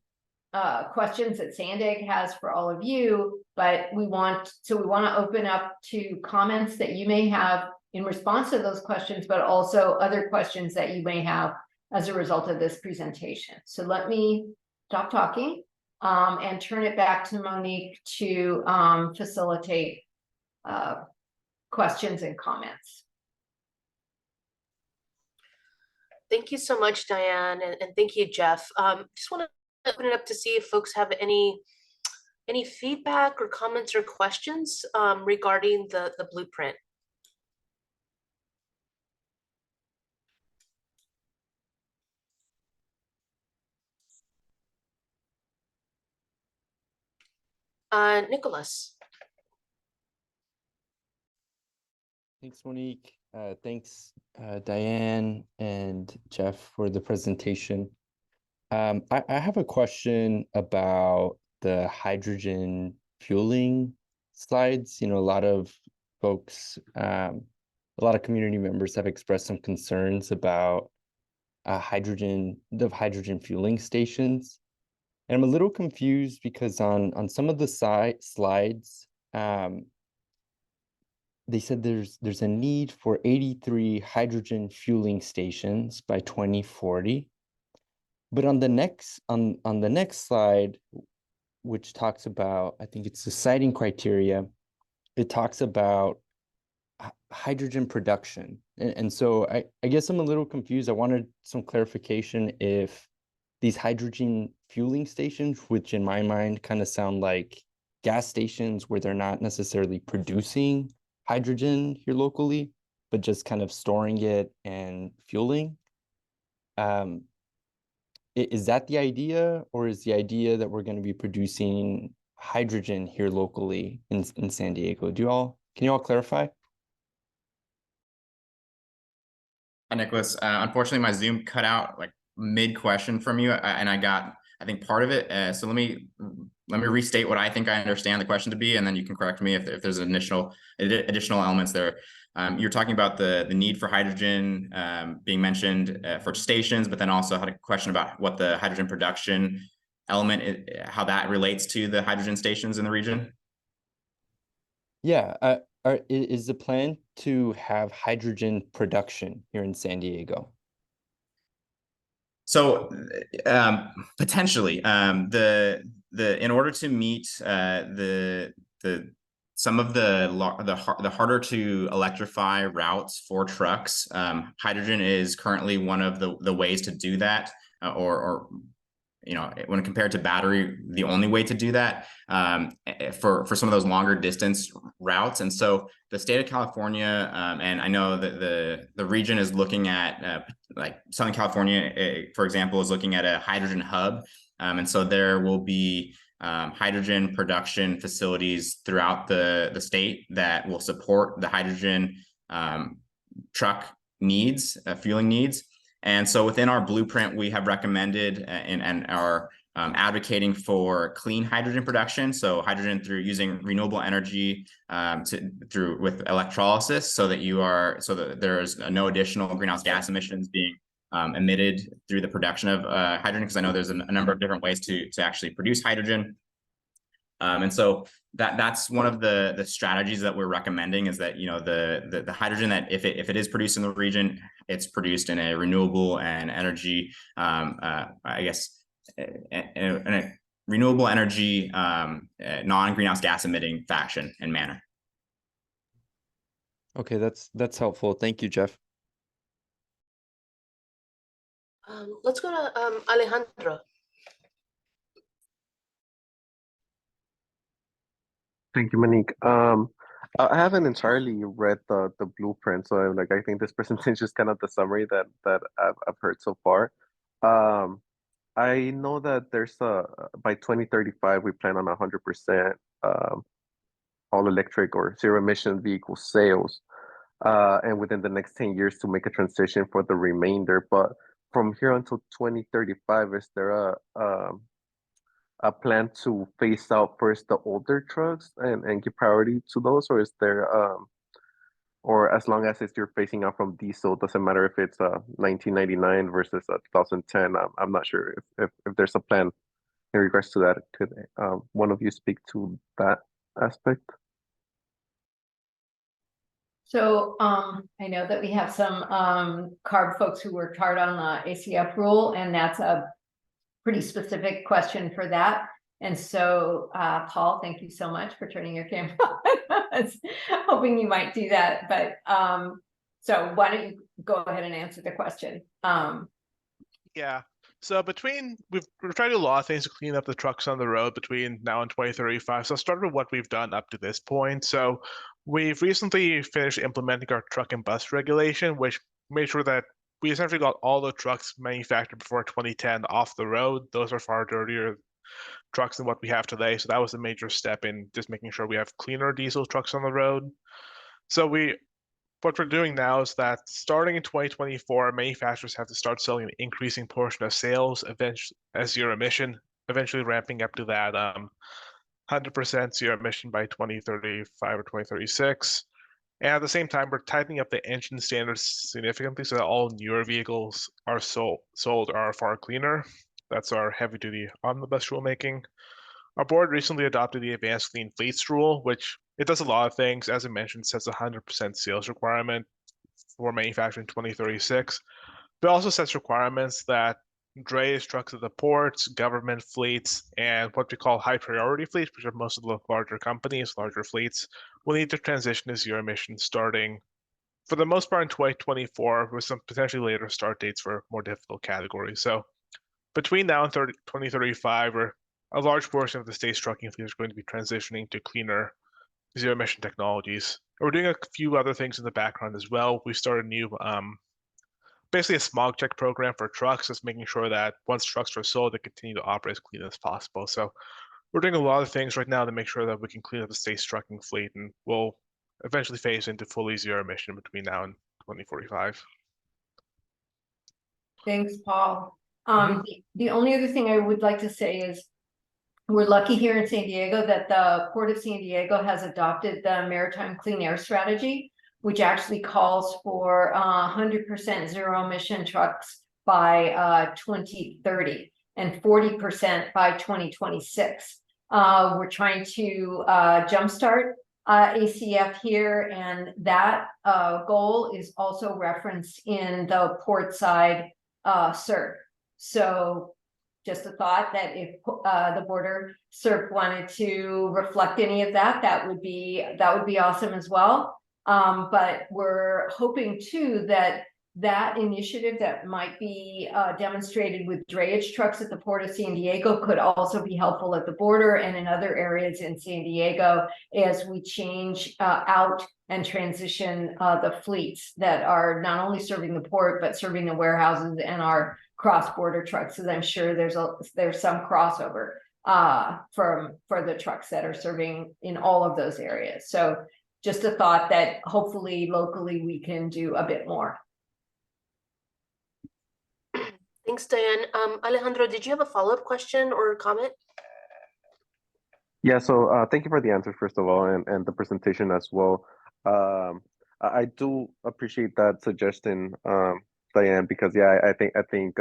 S3: questions that Sandiag has for all of you, but we want to open up to comments that you may have in response to those questions, but also other questions that you may have as a result of this presentation. So let me stop talking and turn it back to Monique to facilitate questions and comments.
S2: Thank you so much, Diane, and thank you, Jeff. Just want to open it up to see if folks have any feedback or comments or questions regarding the blueprint. Nicholas.
S8: Thanks, Monique. Thanks, Diane and Jeff for the presentation. I have a question about the hydrogen fueling slides. You know, a lot of folks, a lot of community members have expressed some concerns about hydrogen fueling stations. And I'm a little confused because on some of the slides, they said there's a need for 83 hydrogen fueling stations by 2040. But on the next slide, which talks about, I think it's the siting criteria, it talks about hydrogen production. And so I guess I'm a little confused. I wanted some clarification if these hydrogen fueling stations, which in my mind kind of sound like gas stations where they're not necessarily producing hydrogen here locally, but just kind of storing it and fueling. Is that the idea, or is the idea that we're going to be producing hydrogen here locally in San Diego? Can you all clarify?
S7: Hi, Nicholas. Unfortunately, my Zoom cut out like mid-question from you, and I got, I think, part of it. So let me restate what I think I understand the question to be, and then you can correct me if there's additional elements there. You're talking about the need for hydrogen being mentioned for stations, but then also had a question about what the hydrogen production element, how that relates to the hydrogen stations in the region.
S8: Yeah. Is the plan to have hydrogen production here in San Diego?
S7: So potentially, in order to meet some of the harder to electrify routes for trucks, hydrogen is currently one of the ways to do that, or you know, when compared to battery, the only way to do that for some of those longer distance routes. And so the state of California, and I know that the region is looking at like Southern California, for example, is looking at a hydrogen hub. And so there will be hydrogen production facilities throughout the state that will support the hydrogen truck needs, fueling needs. And so within our blueprint, we have recommended and are advocating for clean hydrogen production, so hydrogen through using renewable energy with electrolysis, so that there's no additional greenhouse gas emissions being emitted through the production of hydrogen, because I know there's a number of different ways to actually produce hydrogen. And so that's one of the strategies that we're recommending, is that, you know, the hydrogen, that if it is produced in the region, it's produced in a renewable and energy, I guess, in a renewable energy, non-greenhouse gas emitting fashion and manner.
S8: Okay, that's helpful. Thank you, Jeff.
S2: Let's go to Alejandro.
S9: Thank you, Monique. I haven't entirely read the blueprint, so I think this presentation is kind of the summary that I've heard so far. I know that there's by 2035 we plan on 100% all electric or zero emission vehicle sales, and within the next 10 years to make a transition for the remainder. But from here until 2035, is there a plan to phase out first the older trucks and give priority to those, or is there or as long as you're phasing out from diesel, doesn't matter if it's 1999 versus 2010? I'm not sure if there's a plan in regards to that. Could one of you speak to that aspect?
S3: So I know that we have some CARB folks who worked hard on the ACF rule, and that's a pretty specific question for that. And so, Paul, thank you so much for turning your camera on. I was hoping you might do that, but so why don't you go ahead and answer the question?
S10: Yeah. So we've tried to do a lot of things to clean up the trucks on the road between now and 2035. So I'll start with what we've done up to this point. So we've recently finished implementing our truck and bus regulation, which made sure that we essentially got all the trucks manufactured before 2010 off the road. Those are far dirtier trucks than what we have today. So that was a major step in just making sure we have cleaner diesel trucks on the road. So what we're doing now is that starting in 2024, manufacturers have to start selling an increasing portion of sales eventually as zero emission, eventually ramping up to that 100% zero emission by 2035 or 2036. And at the same time, we're tightening up the engine standards significantly so that all newer vehicles are sold are far cleaner. That's our heavy-duty omnibus rulemaking. Our board recently adopted the Advanced Clean Fleets rule, which it does a lot of things. As I mentioned, sets a 100% sales requirement for manufacturing 2036, but also sets requirements that drayage trucks at the ports, government fleets, and what we call high priority fleets, which are most of the larger companies, larger fleets, will need to transition to zero emissions starting, for the most part, in 2024, with some potentially later start dates for more difficult categories. So between now and 2035, a large portion of the state's trucking fleet is going to be transitioning to cleaner zero emission technologies. And we're doing a few other things in the background as well. We started a new basically a smog check program for trucks, just making sure that once trucks are sold, they continue to operate as clean as possible. So we're doing a lot of things right now to make sure that we can clean up the state's trucking fleet, and we'll eventually phase into fully zero emission between now and 2045.
S3: Thanks, Paul. The only other thing I would like to say is we're lucky here in San Diego that the Port of San Diego has adopted the Maritime Clean Air Strategy, which actually calls for 100% zero emission trucks by 2030 and 40% by 2026. We're trying to jumpstart ACF here, and that goal is also referenced in the port side CERP. So just a thought that if the border CERP wanted to reflect any of that, that would be awesome as well. But we're hoping too that initiative that might be demonstrated with drayage trucks at the Port of San Diego could also be helpful at the border and in other areas in San Diego as we change out and transition the fleets that are not only serving the port but serving the warehouses and our cross-border trucks. So I'm sure there's some crossover for the trucks that are serving in all of those areas. So just a thought that hopefully locally we can do a bit more.
S2: Thank Thanks, Diane. Alejandro, did you have a follow-up question or comment?
S9: Yeah, so thank you for the answer, first of all, and the presentation as well. I do appreciate that suggestion, Diane, because yeah, I think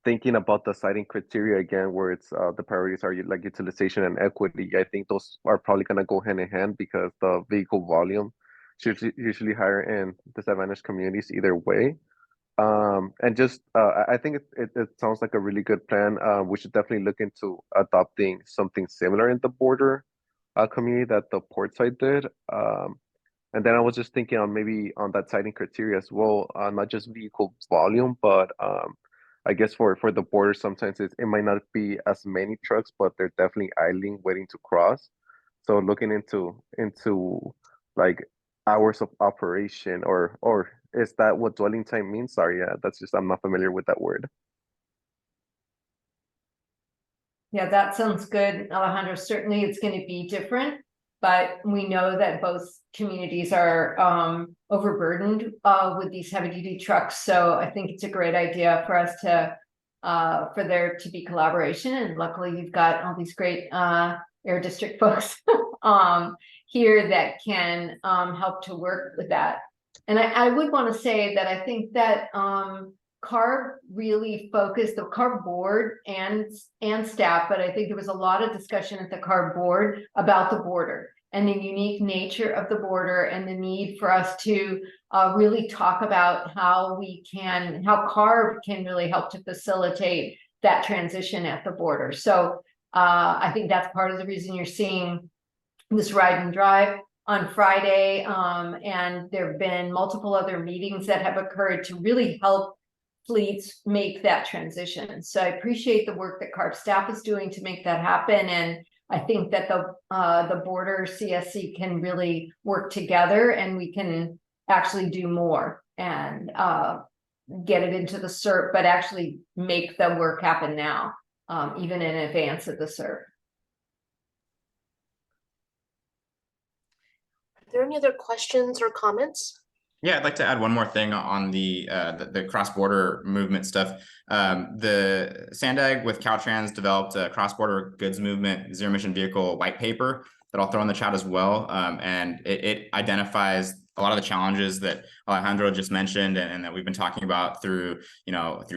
S9: thinking about the citing criteria again, where it's the priorities are like utilization and equity, I think those are probably gonna go hand in hand because the vehicle volume is usually higher in disadvantaged communities either way. And just I think it sounds like a really good plan. We should definitely look into adopting something similar in the border community that the port side did. And then I was just thinking on maybe on that citing criteria as well, not just vehicle volume, but I guess for the border sometimes it might not be as many trucks, but they're definitely idling, waiting to cross. So looking into like hours of operation, or is that what dwelling time means? Sorry, yeah, that's just I'm not familiar with that word.
S3: Yeah, that sounds good, Alejandro. Certainly it's going to be different, but we know that both communities are overburdened with these heavy duty trucks. So I think it's a great idea for us to for there to be collaboration. And luckily you've got all these great Air District folks here that can help to work with that. And I would want to say that I think that CARB really focused, the CARB board and staff, but I think there was a lot of discussion at the CARB board about the border and the unique nature of the border and the need for us to really talk about how CARB can really help to facilitate that transition at the border. So I think that's part of the reason you're seeing this ride and drive on Friday. And there have been multiple other meetings that have occurred to really help fleets make that transition. So I appreciate the work that CARB staff is doing to make that happen. And I think that the border CSC can really work together and we can actually do more and get it into the CERT, but actually make the work happen now, even in advance of the CERT.
S2: Are there any other questions or comments?
S7: Yeah, I'd like to add one more thing on the cross-border movement stuff. The Sandag with Caltrans developed a cross-border goods movement zero emission vehicle white paper that I'll throw in the chat as well. And it identifies a lot of the challenges that Alejandro just mentioned and that we've been talking about through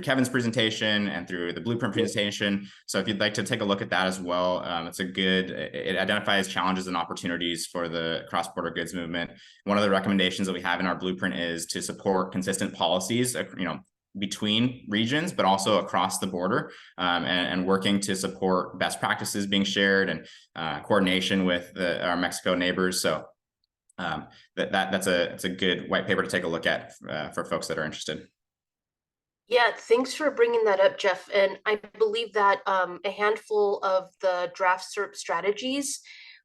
S7: Kevin's presentation and through the blueprint presentation. So if you'd like to take a look at that as well, it identifies challenges and opportunities for the cross-border goods movement. One of the recommendations that we have in our blueprint is to support consistent policies, between regions, but also across the border, and working to support best practices being shared and coordination with our Mexico neighbors. So it's a good white paper to take a look at for folks that are interested.
S2: Yeah, thanks for bringing that up, Jeff. And I believe that a handful of the draft CERT strategies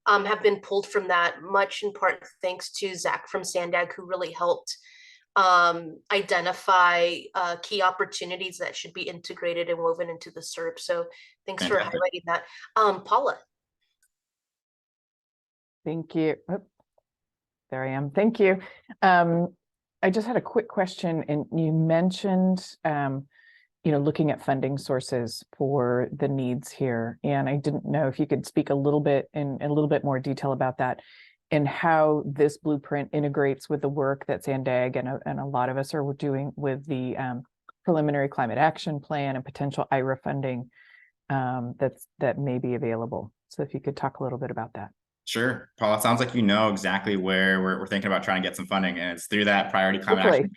S2: have been pulled from that, much in part thanks to Zach from Sandag, who really helped identify key opportunities that should be integrated and woven into the CERT. So thanks
S7: Fantastic.
S2: for highlighting that. Paula.
S11: Thank you. Oh, there I am. Thank you. I just had a quick question, and you mentioned, looking at funding sources for the needs here, and I didn't know if you could speak a little bit in a little bit more detail about that and how this blueprint integrates with the work that Sandag and a lot of us are doing with the preliminary climate action plan and potential IRA funding that may be available. So if you could talk a little bit about that.
S7: Sure, Paul, it sounds like you know exactly where we're thinking about trying to get some funding, and it's through that priority climate action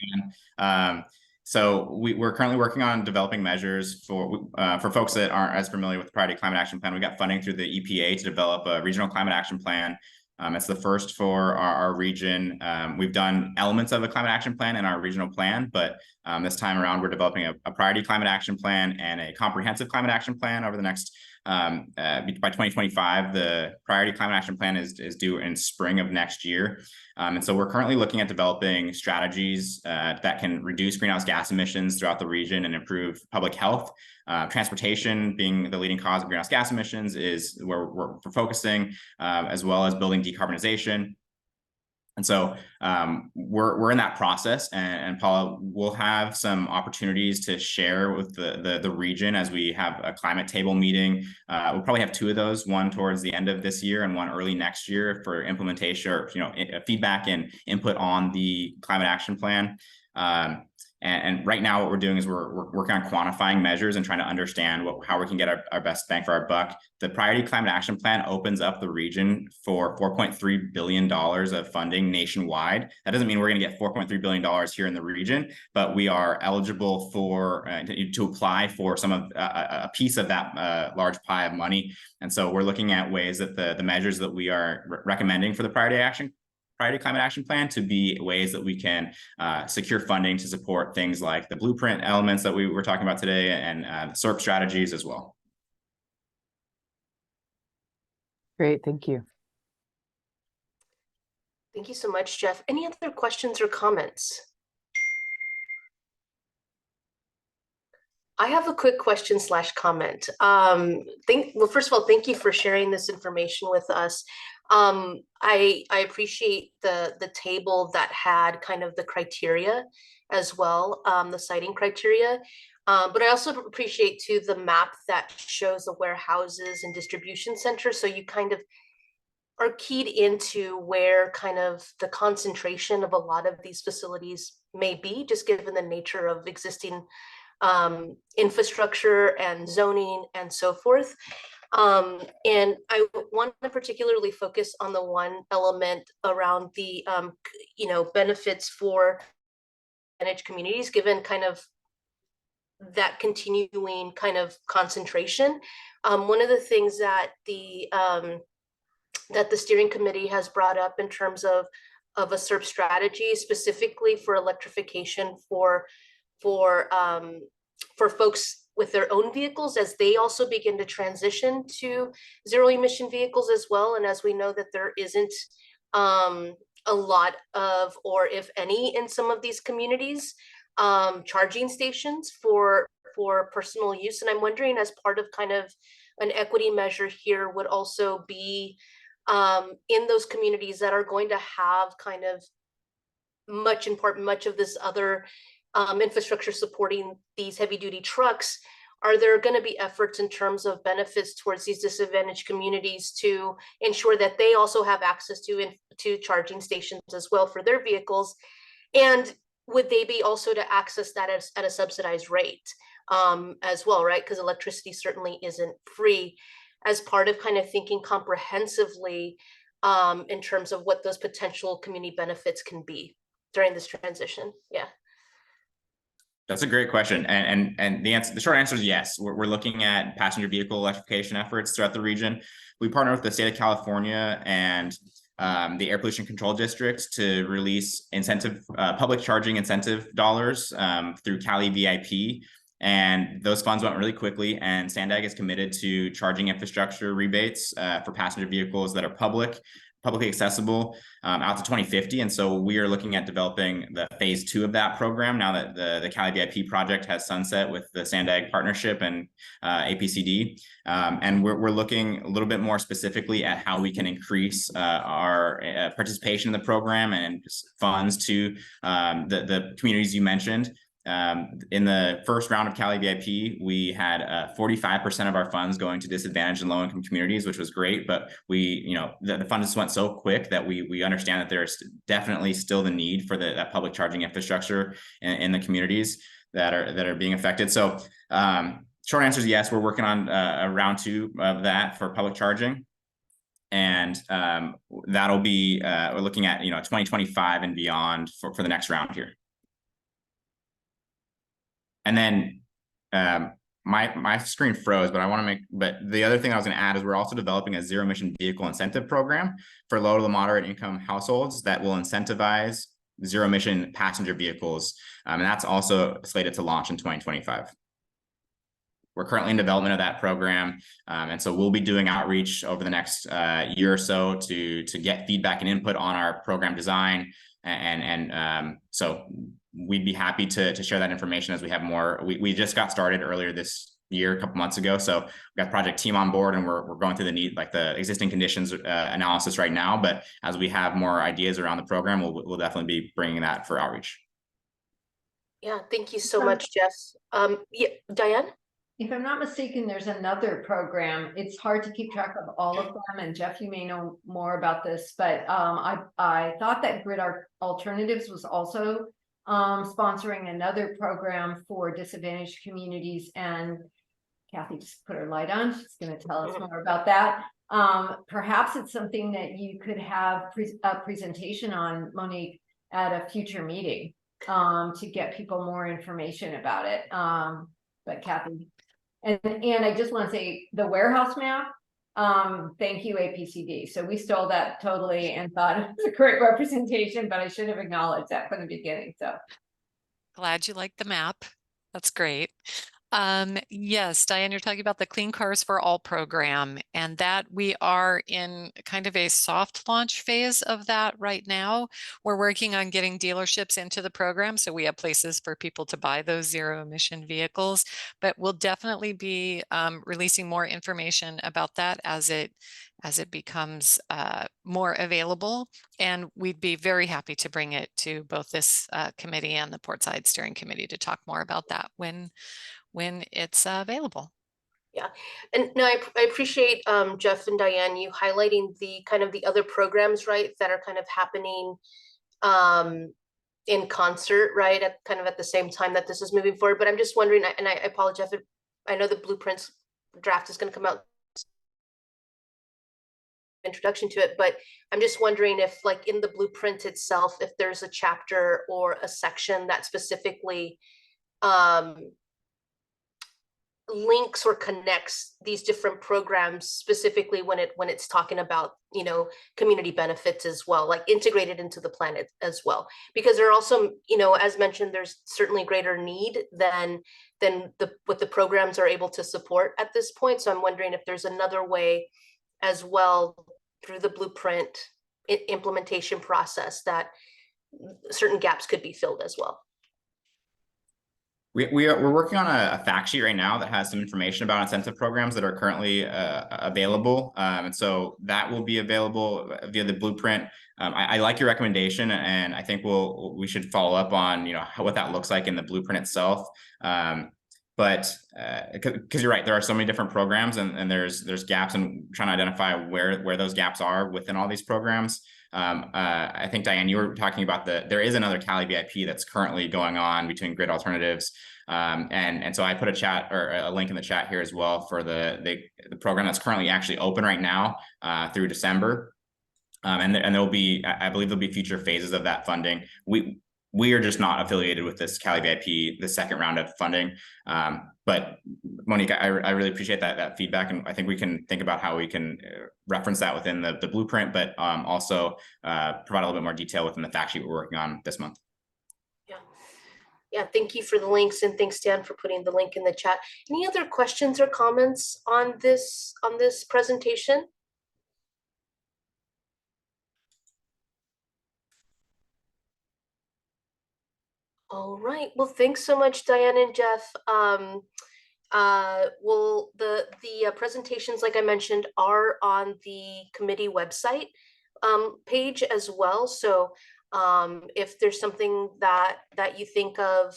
S7: plan. So we're currently working on developing measures for folks that aren't as familiar with the priority climate action plan. We got funding through the EPA to develop a regional climate action plan. It's the first for our region. We've done elements of a climate action plan in our regional plan, but this time around we're developing a priority climate action plan and a comprehensive climate action plan over the next by 2025. The priority climate action plan is due in spring of next year. And so we're currently looking at developing strategies that can reduce greenhouse gas emissions throughout the region and improve public health. Transportation being the leading cause of greenhouse gas emissions is where we're focusing, as well as building decarbonization. And so we're in that process, and Paula, we'll have some opportunities to share with the region as we have a climate table meeting. We'll probably have 2 of those, one towards the end of this year and one early next year for implementation or feedback and input on the climate action plan. And right now what we're doing is we're working on quantifying measures and trying to understand how we can get our best bang for our buck. The Priority Climate Action Plan opens up the region for $4.3 billion of funding nationwide. That doesn't mean we're going to get $4.3 billion here in the region, but we are eligible for to apply for some of a piece of that large pie of money. And so we're looking at ways that the measures that we are recommending for the Priority Climate Action Plan to be ways that we can secure funding to support things like the blueprint elements that we were talking about today and SERP strategies as well.
S11: Great, thank you.
S2: Thank you so much, Jeff. Any other questions or comments? I have a quick question / comment. Well, first of all, thank you for sharing this information with us. I appreciate the table that had kind of the criteria as well, the siting criteria. But I also appreciate too the map that shows the warehouses and distribution centers. So you kind of are keyed into where kind of the concentration of a lot of these facilities may be, just given the nature of existing infrastructure and zoning and so forth. And I want to particularly focus on the one element around the benefits for managed communities, given kind of that continuing kind of concentration. One of the things that the steering committee has brought up in terms of a SERP strategy specifically for electrification for folks with their own vehicles as they also begin to transition to zero emission vehicles as well. And as we know that there isn't a lot of, or if any, in some of these communities, charging stations for personal use. And I'm wondering, as part of kind of an equity measure here, would also be in those communities that are going to have kind of much of this other infrastructure supporting these heavy duty trucks. Are there going to be efforts in terms of benefits towards these disadvantaged communities to ensure that they also have access to charging stations as well for their vehicles? And would they be also to access that at a subsidized rate as well, right? Because electricity certainly isn't free, as part of kind of thinking comprehensively in terms of what those potential community benefits can be during this transition. Yeah.
S7: That's a great question, and the short answer is yes. We're looking at passenger vehicle electrification efforts throughout the region. We partner with the state of California and the Air Pollution Control District to release public charging incentive dollars through Cali VIP, and those funds went really quickly. And SANDAG is committed to charging infrastructure rebates for passenger vehicles that are publicly accessible out to 2050. And so we are looking at developing the phase 2 of that program now that the Cali VIP project has sunset with the SANDAG partnership and APCD. And we're looking a little bit more specifically at how we can increase our participation in the program and funds to the communities you mentioned. In the first round of Cali VIP, we had 45% of our funds going to disadvantaged and low-income communities, which was great. But the funds went so quick that we understand that there's definitely still the need for that public charging infrastructure in the communities that are being affected. So short answer is yes, we're working on a round 2 of that for public charging. And that'll be, we're looking at 2025 and beyond for the next round here. And then my screen froze, but the other thing I was going to add is we're also developing a zero emission vehicle incentive program for low to moderate income households that will incentivize zero emission passenger vehicles. And that's also slated to launch in 2025. We're currently in development of that program. And so we'll be doing outreach over the next year or so to get feedback and input on our program design. So we'd be happy to share that information as we have more. We just got started earlier this year, a couple months ago. So we got project team on board, and we're going through the existing conditions analysis right now. But as we have more ideas around the program, we'll definitely be bringing that for outreach.
S2: Yeah, thank you so much, Jeff. Yeah, Diane?
S3: If I'm not mistaken, there's another program. It's hard to keep track of all of them, and Jeff, you may know more about this, but I thought that Grid Alternatives was also sponsoring another program for disadvantaged communities, and Kathy just put her light on. She's going to tell us more about that. Perhaps it's something that you could have a presentation on, Monique, at a future meeting to get people more information about it. But Kathy. And I just want to say the warehouse map, thank you, APCD. So we stole that totally and thought it was a great representation, but I should have acknowledged that from the beginning. So
S12: glad you like the map. That's great. Yes, Diane, you're talking about the Clean Cars for All program, and that we are in kind of a soft launch phase of that right now. We're working on getting dealerships into the program, so we have places for people to buy those zero emission vehicles, but we'll definitely be releasing more information about that as it becomes more available. And we'd be very happy to bring it to both this committee and the Portside Steering Committee to talk more about that when it's available.
S2: Yeah, and no, I appreciate Jeff and Diane, you highlighting the kind of the other programs, right, that are kind of happening in concert, right, at kind of at the same time that this is moving forward. But I'm just wondering, and I apologize, I know the blueprints draft is going to come out, introduction to it, but I'm just wondering if, like, in the blueprint itself, if there's a chapter or a section that specifically links or connects these different programs, specifically when it's talking about, you know, community benefits as well, like integrated into the plan as well, because there are also, you know, as mentioned, there's certainly greater need than what the programs are able to support at this point. So I'm wondering if there's another way as well through the blueprint implementation process that certain gaps could be filled as well.
S7: We're working on a fact sheet right now that has some information about incentive programs that are currently available. And so that will be available via the blueprint. I like your recommendation, and I think we should follow up on, you know, what that looks like in the blueprint itself. But because you're right, there are so many different programs, and there's gaps, and trying to identify where those gaps are within all these programs. I think, Diane, you were talking about there is another Cali VIP that's currently going on between Grid Alternatives. And so I put a link in the chat here as well for the program that's currently actually open right now through December. And there will be, I believe there'll be future phases of that funding. We are just not affiliated with this Cali VIP, the second round of funding. But Monique, I really appreciate that feedback. And I think we can think about how we can reference that within the blueprint, but also provide a little bit more detail within the fact sheet we're working on this month.
S2: Yeah, thank you for the links, and thanks, Dan, for putting the link in the chat. Any other questions or comments on this presentation? All right, well, thanks so much, Diane and Jeff. Well, the presentations, like I mentioned, are on the committee website page as well. So if there's something that you think of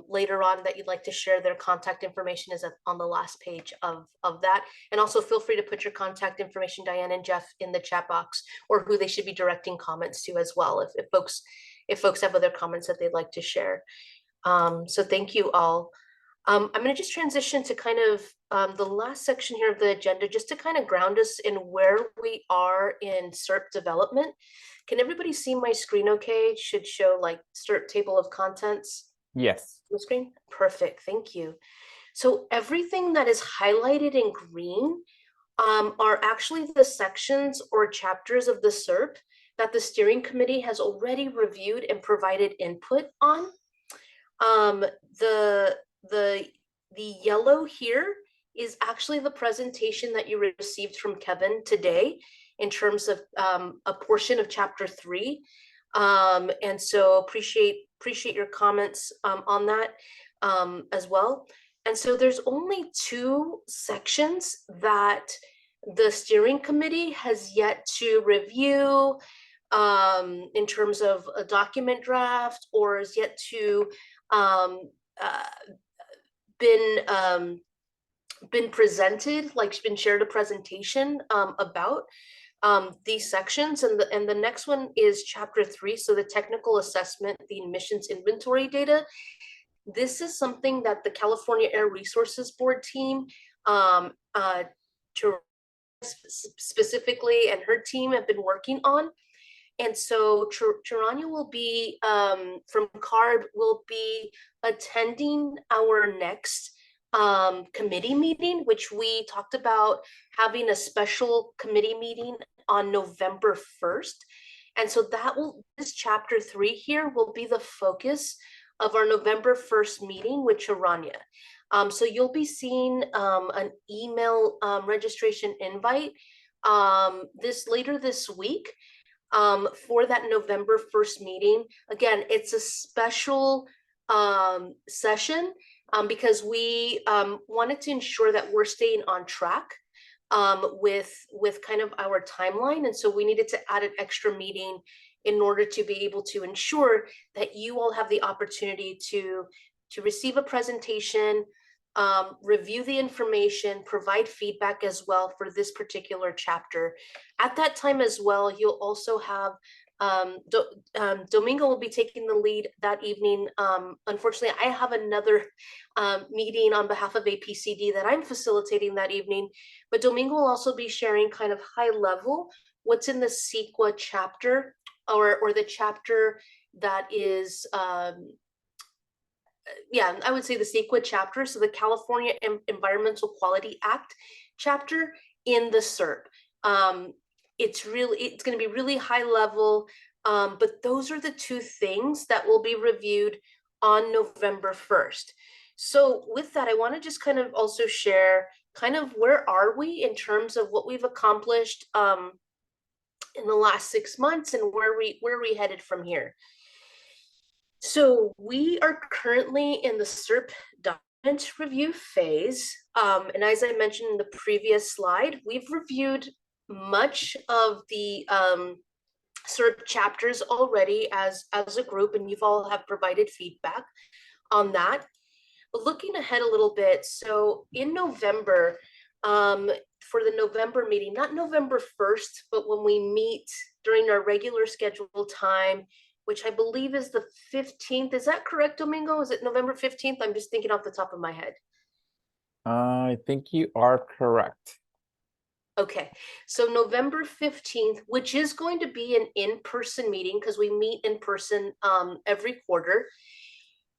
S2: later on that you'd like to share, their contact information is on the last page of that. And also feel free to put your contact information, Diane and Jeff, in the chat box, or who they should be directing comments to as well, if folks have other comments that they'd like to share. So thank you all. I'm going to just transition to kind of the last section here of the agenda, just to kind of ground us in where we are in SERP development. Can everybody see my screen okay? Should show like SERP table of contents.
S1: Yes.
S2: The screen? Perfect, thank you. So everything that is highlighted in green are actually the sections or chapters of the SERP that the steering committee has already reviewed and provided input on. The yellow here is actually the presentation that you received from Kevin today in terms of a portion of chapter 3. And so appreciate your comments on that as well. And so there's only 2 sections that the steering committee has yet to review in terms of a document draft, or is yet to been presented, like been shared a presentation about these sections. And the next one is chapter 3, so the technical assessment, the emissions inventory data. This is something that the California Air Resources Board team, specifically, and her team have been working on. And so Charania will be, from CARB, will be attending our next committee meeting, which we talked about having a special committee meeting on November 1st. And so this chapter 3 here will be the focus of our November 1st meeting with Charania. So you'll be seeing an email registration invite later this week for that November 1st meeting. Again, it's a special session because we wanted to ensure that we're staying on track with kind of our timeline. And so we needed to add an extra meeting in order to be able to ensure that you all have the opportunity to receive a presentation, review the information, provide feedback as well for this particular chapter. At that time as well, you'll also have Domingo will be taking the lead that evening. Unfortunately, I have another meeting on behalf of APCD that I'm facilitating that evening, but Domingo will also be sharing kind of high level what's in the CEQA chapter, or the chapter that is, I would say the CEQA chapter, so the California Environmental Quality Act chapter in the CERP. It's going to be really high level, but those are the 2 things that will be reviewed on November 1st. So with that, I want to just kind of also share kind of where are we in terms of what we've accomplished in the last 6 months, and where are we headed from here. So we are currently in the CERP document review phase. And as I mentioned in the previous slide, we've reviewed much of the CERP chapters already as a group, and you've all have provided feedback on that. But looking ahead a little bit, so in November, for the November meeting, not November 1st, but when we meet during our regular scheduled time, which I believe is the 15th. Is that correct, Domingo? Is it November 15th? I'm just thinking off the top of my head.
S1: I think you are correct.
S2: Okay, so November 15th, which is going to be an in-person meeting because we meet in person every quarter,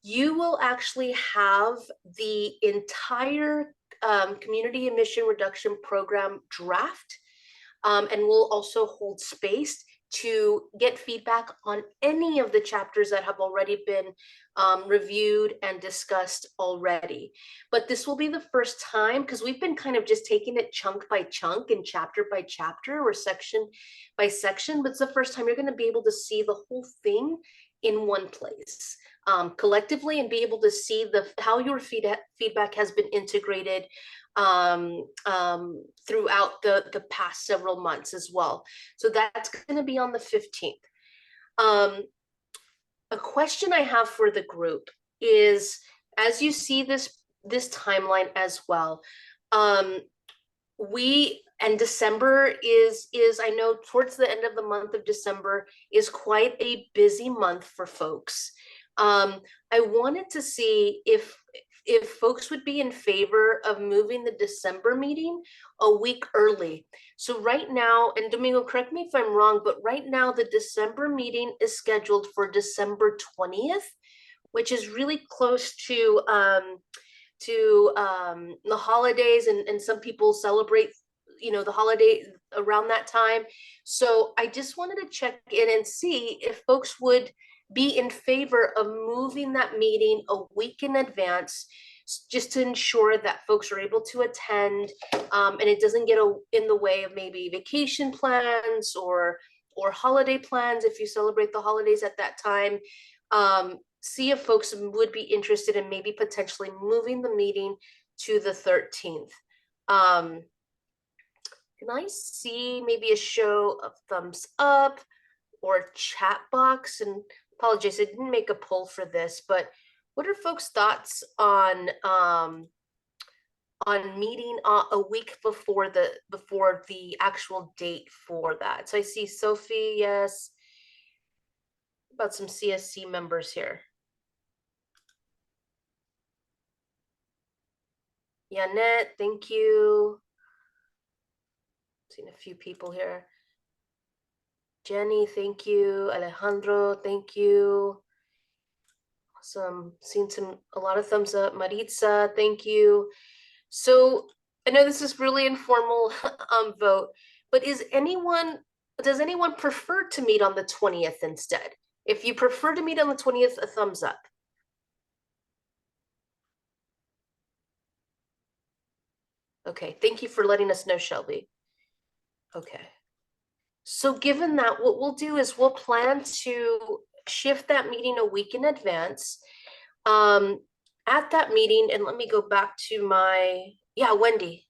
S2: you will actually have the entire community emission reduction program draft, and we'll also hold space to get feedback on any of the chapters that have already been reviewed and discussed already. But this will be the first time, because we've been kind of just taking it chunk by chunk and chapter by chapter or section by section, but it's the first time you're going to be able to see the whole thing in one place collectively, and be able to see how your feedback has been integrated throughout the past several months as well. So that's going to be on the 15th. A question I have for the group is, as you see this timeline as well, December is I know towards the end of the month of December is quite a busy month for folks. I wanted to see if folks would be in favor of moving the December meeting a week early. So right now, and Domingo, correct me if I'm wrong, but right now the December meeting is scheduled for December 20th, which is really close to the holidays, and some people celebrate, the holiday around that time. So I just wanted to check in and see if folks would be in favor of moving that meeting a week in advance, just to ensure that folks are able to attend, and it doesn't get in the way of maybe vacation plans or holiday plans if you celebrate the holidays at that time. see if folks would be interested in maybe potentially moving the meeting to the 13th. Can I see maybe a show of thumbs up or chat box? And apologies, I didn't make a poll for this, but what are folks' thoughts on meeting a week before the actual date for that? So I see Sophie, yes. About some CSC members here. Yanette, thank you. Seen a few people here. Jenny, thank you. Alejandro, thank you. Awesome. Seen a lot of thumbs up. Maritza, thank you. So I know this is really informal vote, but does anyone prefer to meet on the 20th instead? If you prefer to meet on the 20th, a thumbs up. Okay, thank you for letting us know, Shelby. Okay. So given that, what we'll do is we'll plan to shift that meeting a week in advance. At that meeting, and let me go back to my, yeah, Wendy.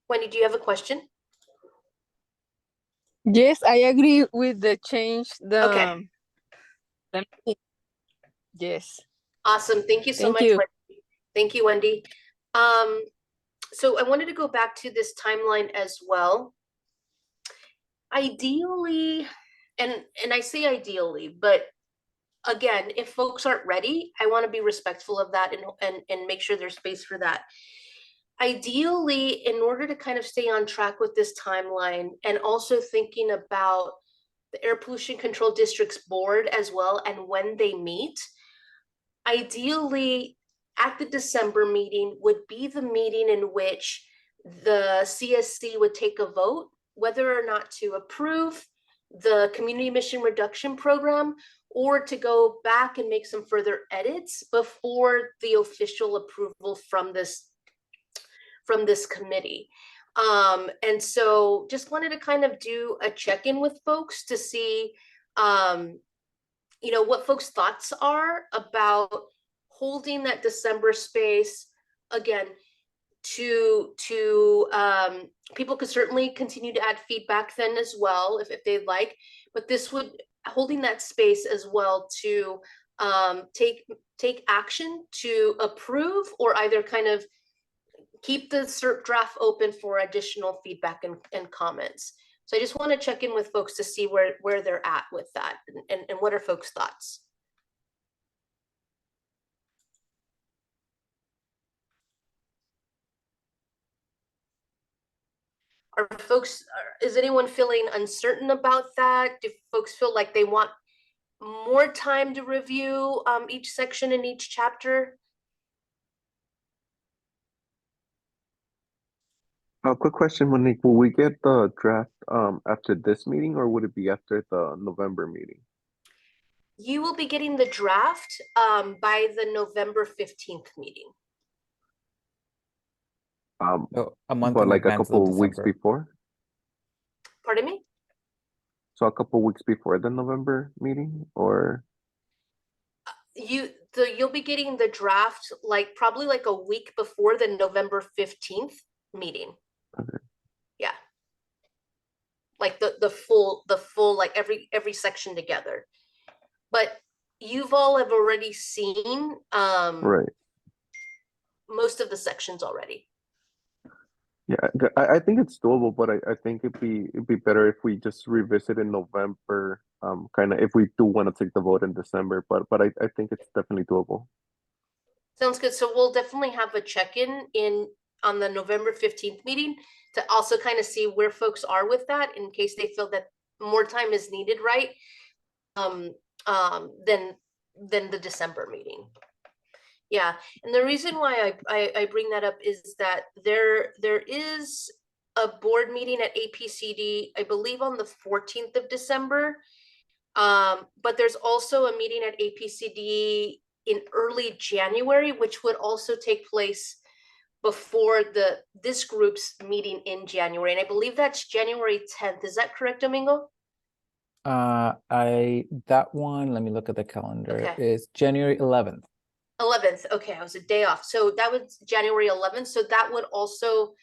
S2: Wendy, do you have a question?
S13: Yes, I agree with the change.
S2: Okay.
S13: Yes.
S2: Awesome. Thank you so
S13: Thank
S2: much.
S13: you.
S2: Wendy. Thank you, Wendy. So I wanted to go back to this timeline as well. Ideally, and I say ideally, but again, if folks aren't ready, I want to be respectful of that and make sure there's space for that. Ideally, in order to kind of stay on track with this timeline and also thinking about the Air Pollution Control District's board as well and when they meet, ideally at the December meeting would be the meeting in which the CSC would take a vote whether or not to approve the community emission reduction program or to go back and make some further edits before the official approval from this committee. And so just wanted to kind of do a check-in with folks to see what folks' thoughts are about holding that December space. Again, to people could certainly continue to add feedback then as well if they'd like, but this would holding that space as well to take action to approve or either kind of keep the CERP draft open for additional feedback and comments. So I just want to check in with folks to see where they're at with that and what are folks' thoughts. Is anyone feeling uncertain about that? Do folks feel like they want more time to review each section in each chapter?
S9: A quick question, Monique. Will we get the draft after this meeting or would it be after the November meeting?
S2: You will be getting the draft by the November 15th meeting.
S1: So a month
S9: But
S1: in
S9: like a
S1: advance of
S9: couple of weeks
S1: December.
S9: before?
S2: Pardon me?
S9: So a couple of weeks before the November meeting or?
S2: You'll be getting the draft probably like a week before the November 15th meeting.
S9: Okay.
S2: Yeah. Like the full like every section together. But you've all have already seen
S9: Right.
S2: most of the sections already.
S9: Yeah, I think it's doable, but I think it'd be better if we just revisit in November, kind of if we do want to take the vote in December, but I think it's definitely doable.
S2: Sounds good. So we'll definitely have a check-in on the November 15th meeting to also kind of see where folks are with that in case they feel that more time is needed, right? Than the December meeting. Yeah, and the reason why I bring that up is that there is a board meeting at APCD, I believe on the 14th of December. But there's also a meeting at APCD in early January, which would also take place before this group's meeting in January. And I believe that's January 10th. Is that correct, Domingo?
S1: That one, let me look at the calendar,
S2: Okay.
S1: is January 11th.
S2: 11th. Okay, I was a day off. So that was January 11th. So that would also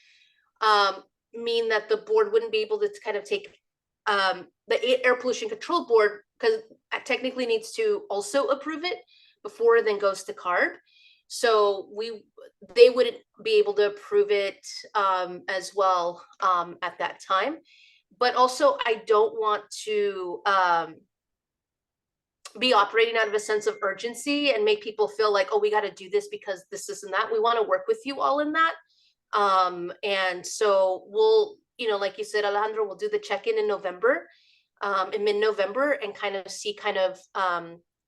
S2: mean that the board wouldn't be able to kind of take the Air Pollution Control Board, because technically needs to also approve it before it then goes to CARB. So they wouldn't be able to approve it as well at that time. But also, I don't want to be operating out of a sense of urgency and make people feel like, oh, we got to do this because this and that. We want to work with you all in that. And so we'll, like you said, Alejandro, we'll do the check-in in November, in mid-November, and kind of see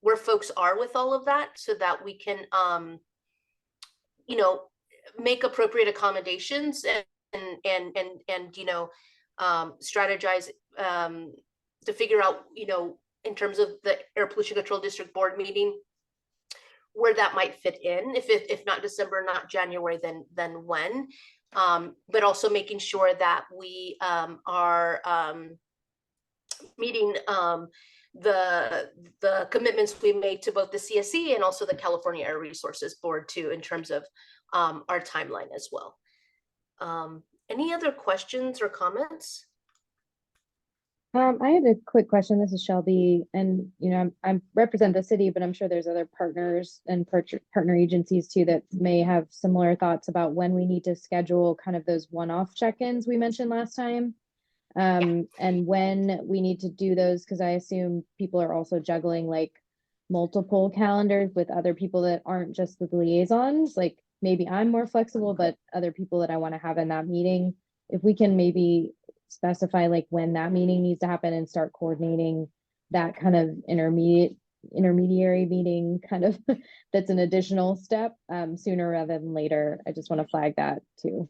S2: where folks are with all of that, so that we can, make appropriate accommodations and strategize to figure out, in terms of the Air Pollution Control District Board meeting, where that might fit in. If not December, not January, then when. But also making sure that we are meeting the commitments we made to both the CSC and also the California Air Resources Board too, in terms of our timeline as well. Any other questions or comments?
S14: I had a quick question. This is Shelby, and I represent the city, but I'm sure there's other partners and partner agencies too that may have similar thoughts about when we need to schedule kind of those one-off check-ins we mentioned last time, and when we need to do those, because I assume people are also juggling like multiple calendars with other people that aren't just the liaisons. Like maybe I'm more flexible, but other people that I want to have in that meeting, if we can maybe specify like when that meeting needs to happen and start coordinating that kind of intermediary meeting kind of that's an additional step sooner rather than later. I just want to flag that too.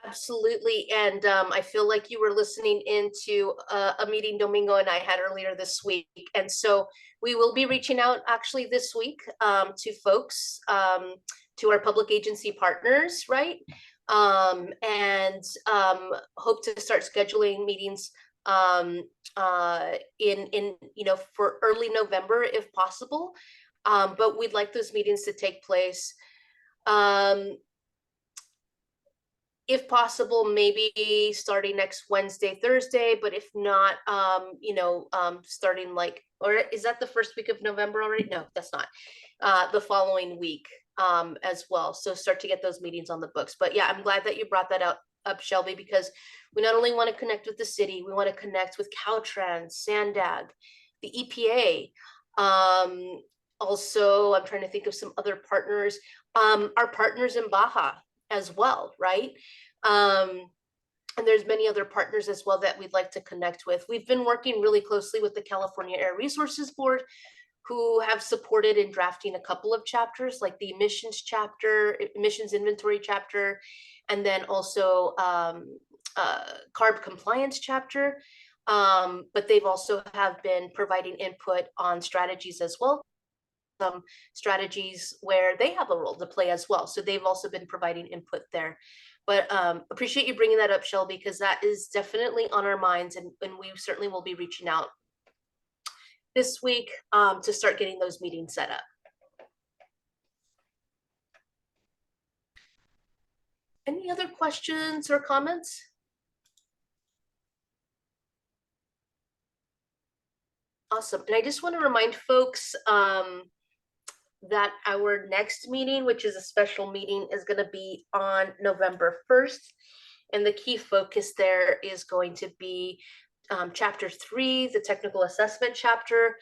S2: Absolutely. And I feel like you were listening into a meeting Domingo and I had earlier this week. And so we will be reaching out actually this week to folks, to our public agency partners, right? And hope to start scheduling meetings in for early November if possible. But we'd like those meetings to take place if possible, maybe starting next Wednesday, Thursday, but if not, starting or is that the first week of November already? No, that's not. The following week as well. So start to get those meetings on the books. But yeah, I'm glad that you brought that up, Shelby, because we not only want to connect with the city, we want to connect with Caltrans, SANDAG, the EPA. Also, I'm trying to think of some other partners, our partners in Baja as well, right? And there's many other partners as well that we'd like to connect with. We've been working really closely with the California Air Resources Board, who have supported in drafting a couple of chapters, like the emissions inventory chapter, and then also CARB compliance chapter. But they've also have been providing input on strategies as well. Some strategies where they have a role to play as well. So they've also been providing input there. But appreciate you bringing that up, Shelby, because that is definitely on our minds, and we certainly will be reaching out this week to start getting those meetings set up. Any other questions or comments? Awesome. And I just want to remind folks that our next meeting, which is a special meeting, is going to be on November 1st. And the key focus there is going to be chapter 3, the technical assessment chapter.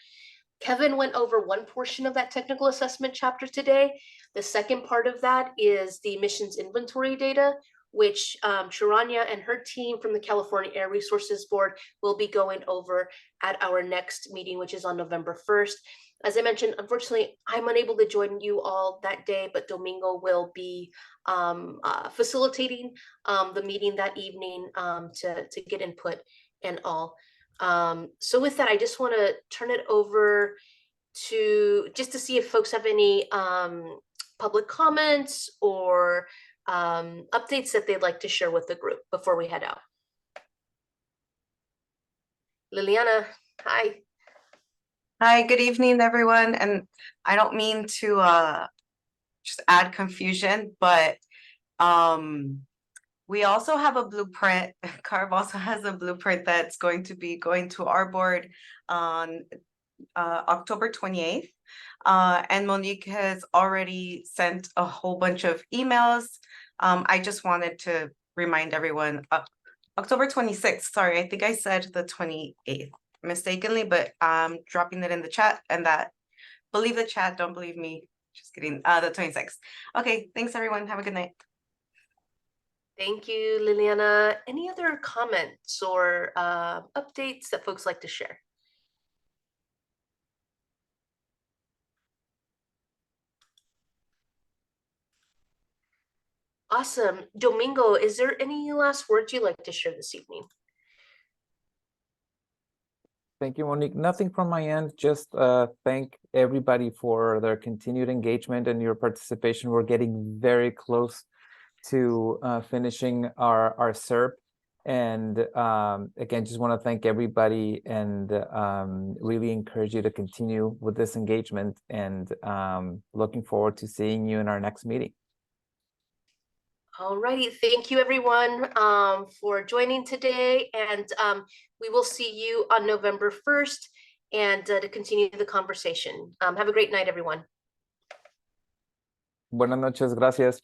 S2: Kevin went over one portion of that technical assessment chapter today. The second part of that is the emissions inventory data, which Sharanya and her team from the California Air Resources Board will be going over at our next meeting, which is on November 1st. As I mentioned, unfortunately, I'm unable to join you all that day, but Domingo will be facilitating the meeting that evening to get input and all. So with that, I just want to turn it over to see if folks have any public comments or updates that they'd like to share with the group before we head out. Liliana. Hi.
S15: Hi, good evening, everyone. And I don't mean to just add confusion, but we also have a blueprint. CARB also has a blueprint that's going to be going to our board on October 28th. And Monique has already sent a whole bunch of emails. I just wanted to remind everyone, October 26th, sorry, I think I said the 28th mistakenly, but I'm dropping it in the chat, and that, believe the chat, don't believe me. Just kidding, the 26th. Okay, thanks everyone, have a good night.
S2: Thank you, Liliana. Any other comments or updates that folks like to share? Awesome. Domingo, is there any last words you'd like to share this evening?
S1: Thank you, Monique. Nothing from my end, just thank everybody for their continued engagement and your participation. We're getting very close to finishing our SERP. And again, just want to thank everybody and really encourage you to continue with this engagement, and looking forward to seeing you in our next meeting.
S2: All righty, thank you everyone for joining today, and we will see you on November 1st and to continue the conversation. Have a great night, everyone.
S1: Buenas noches, gracias.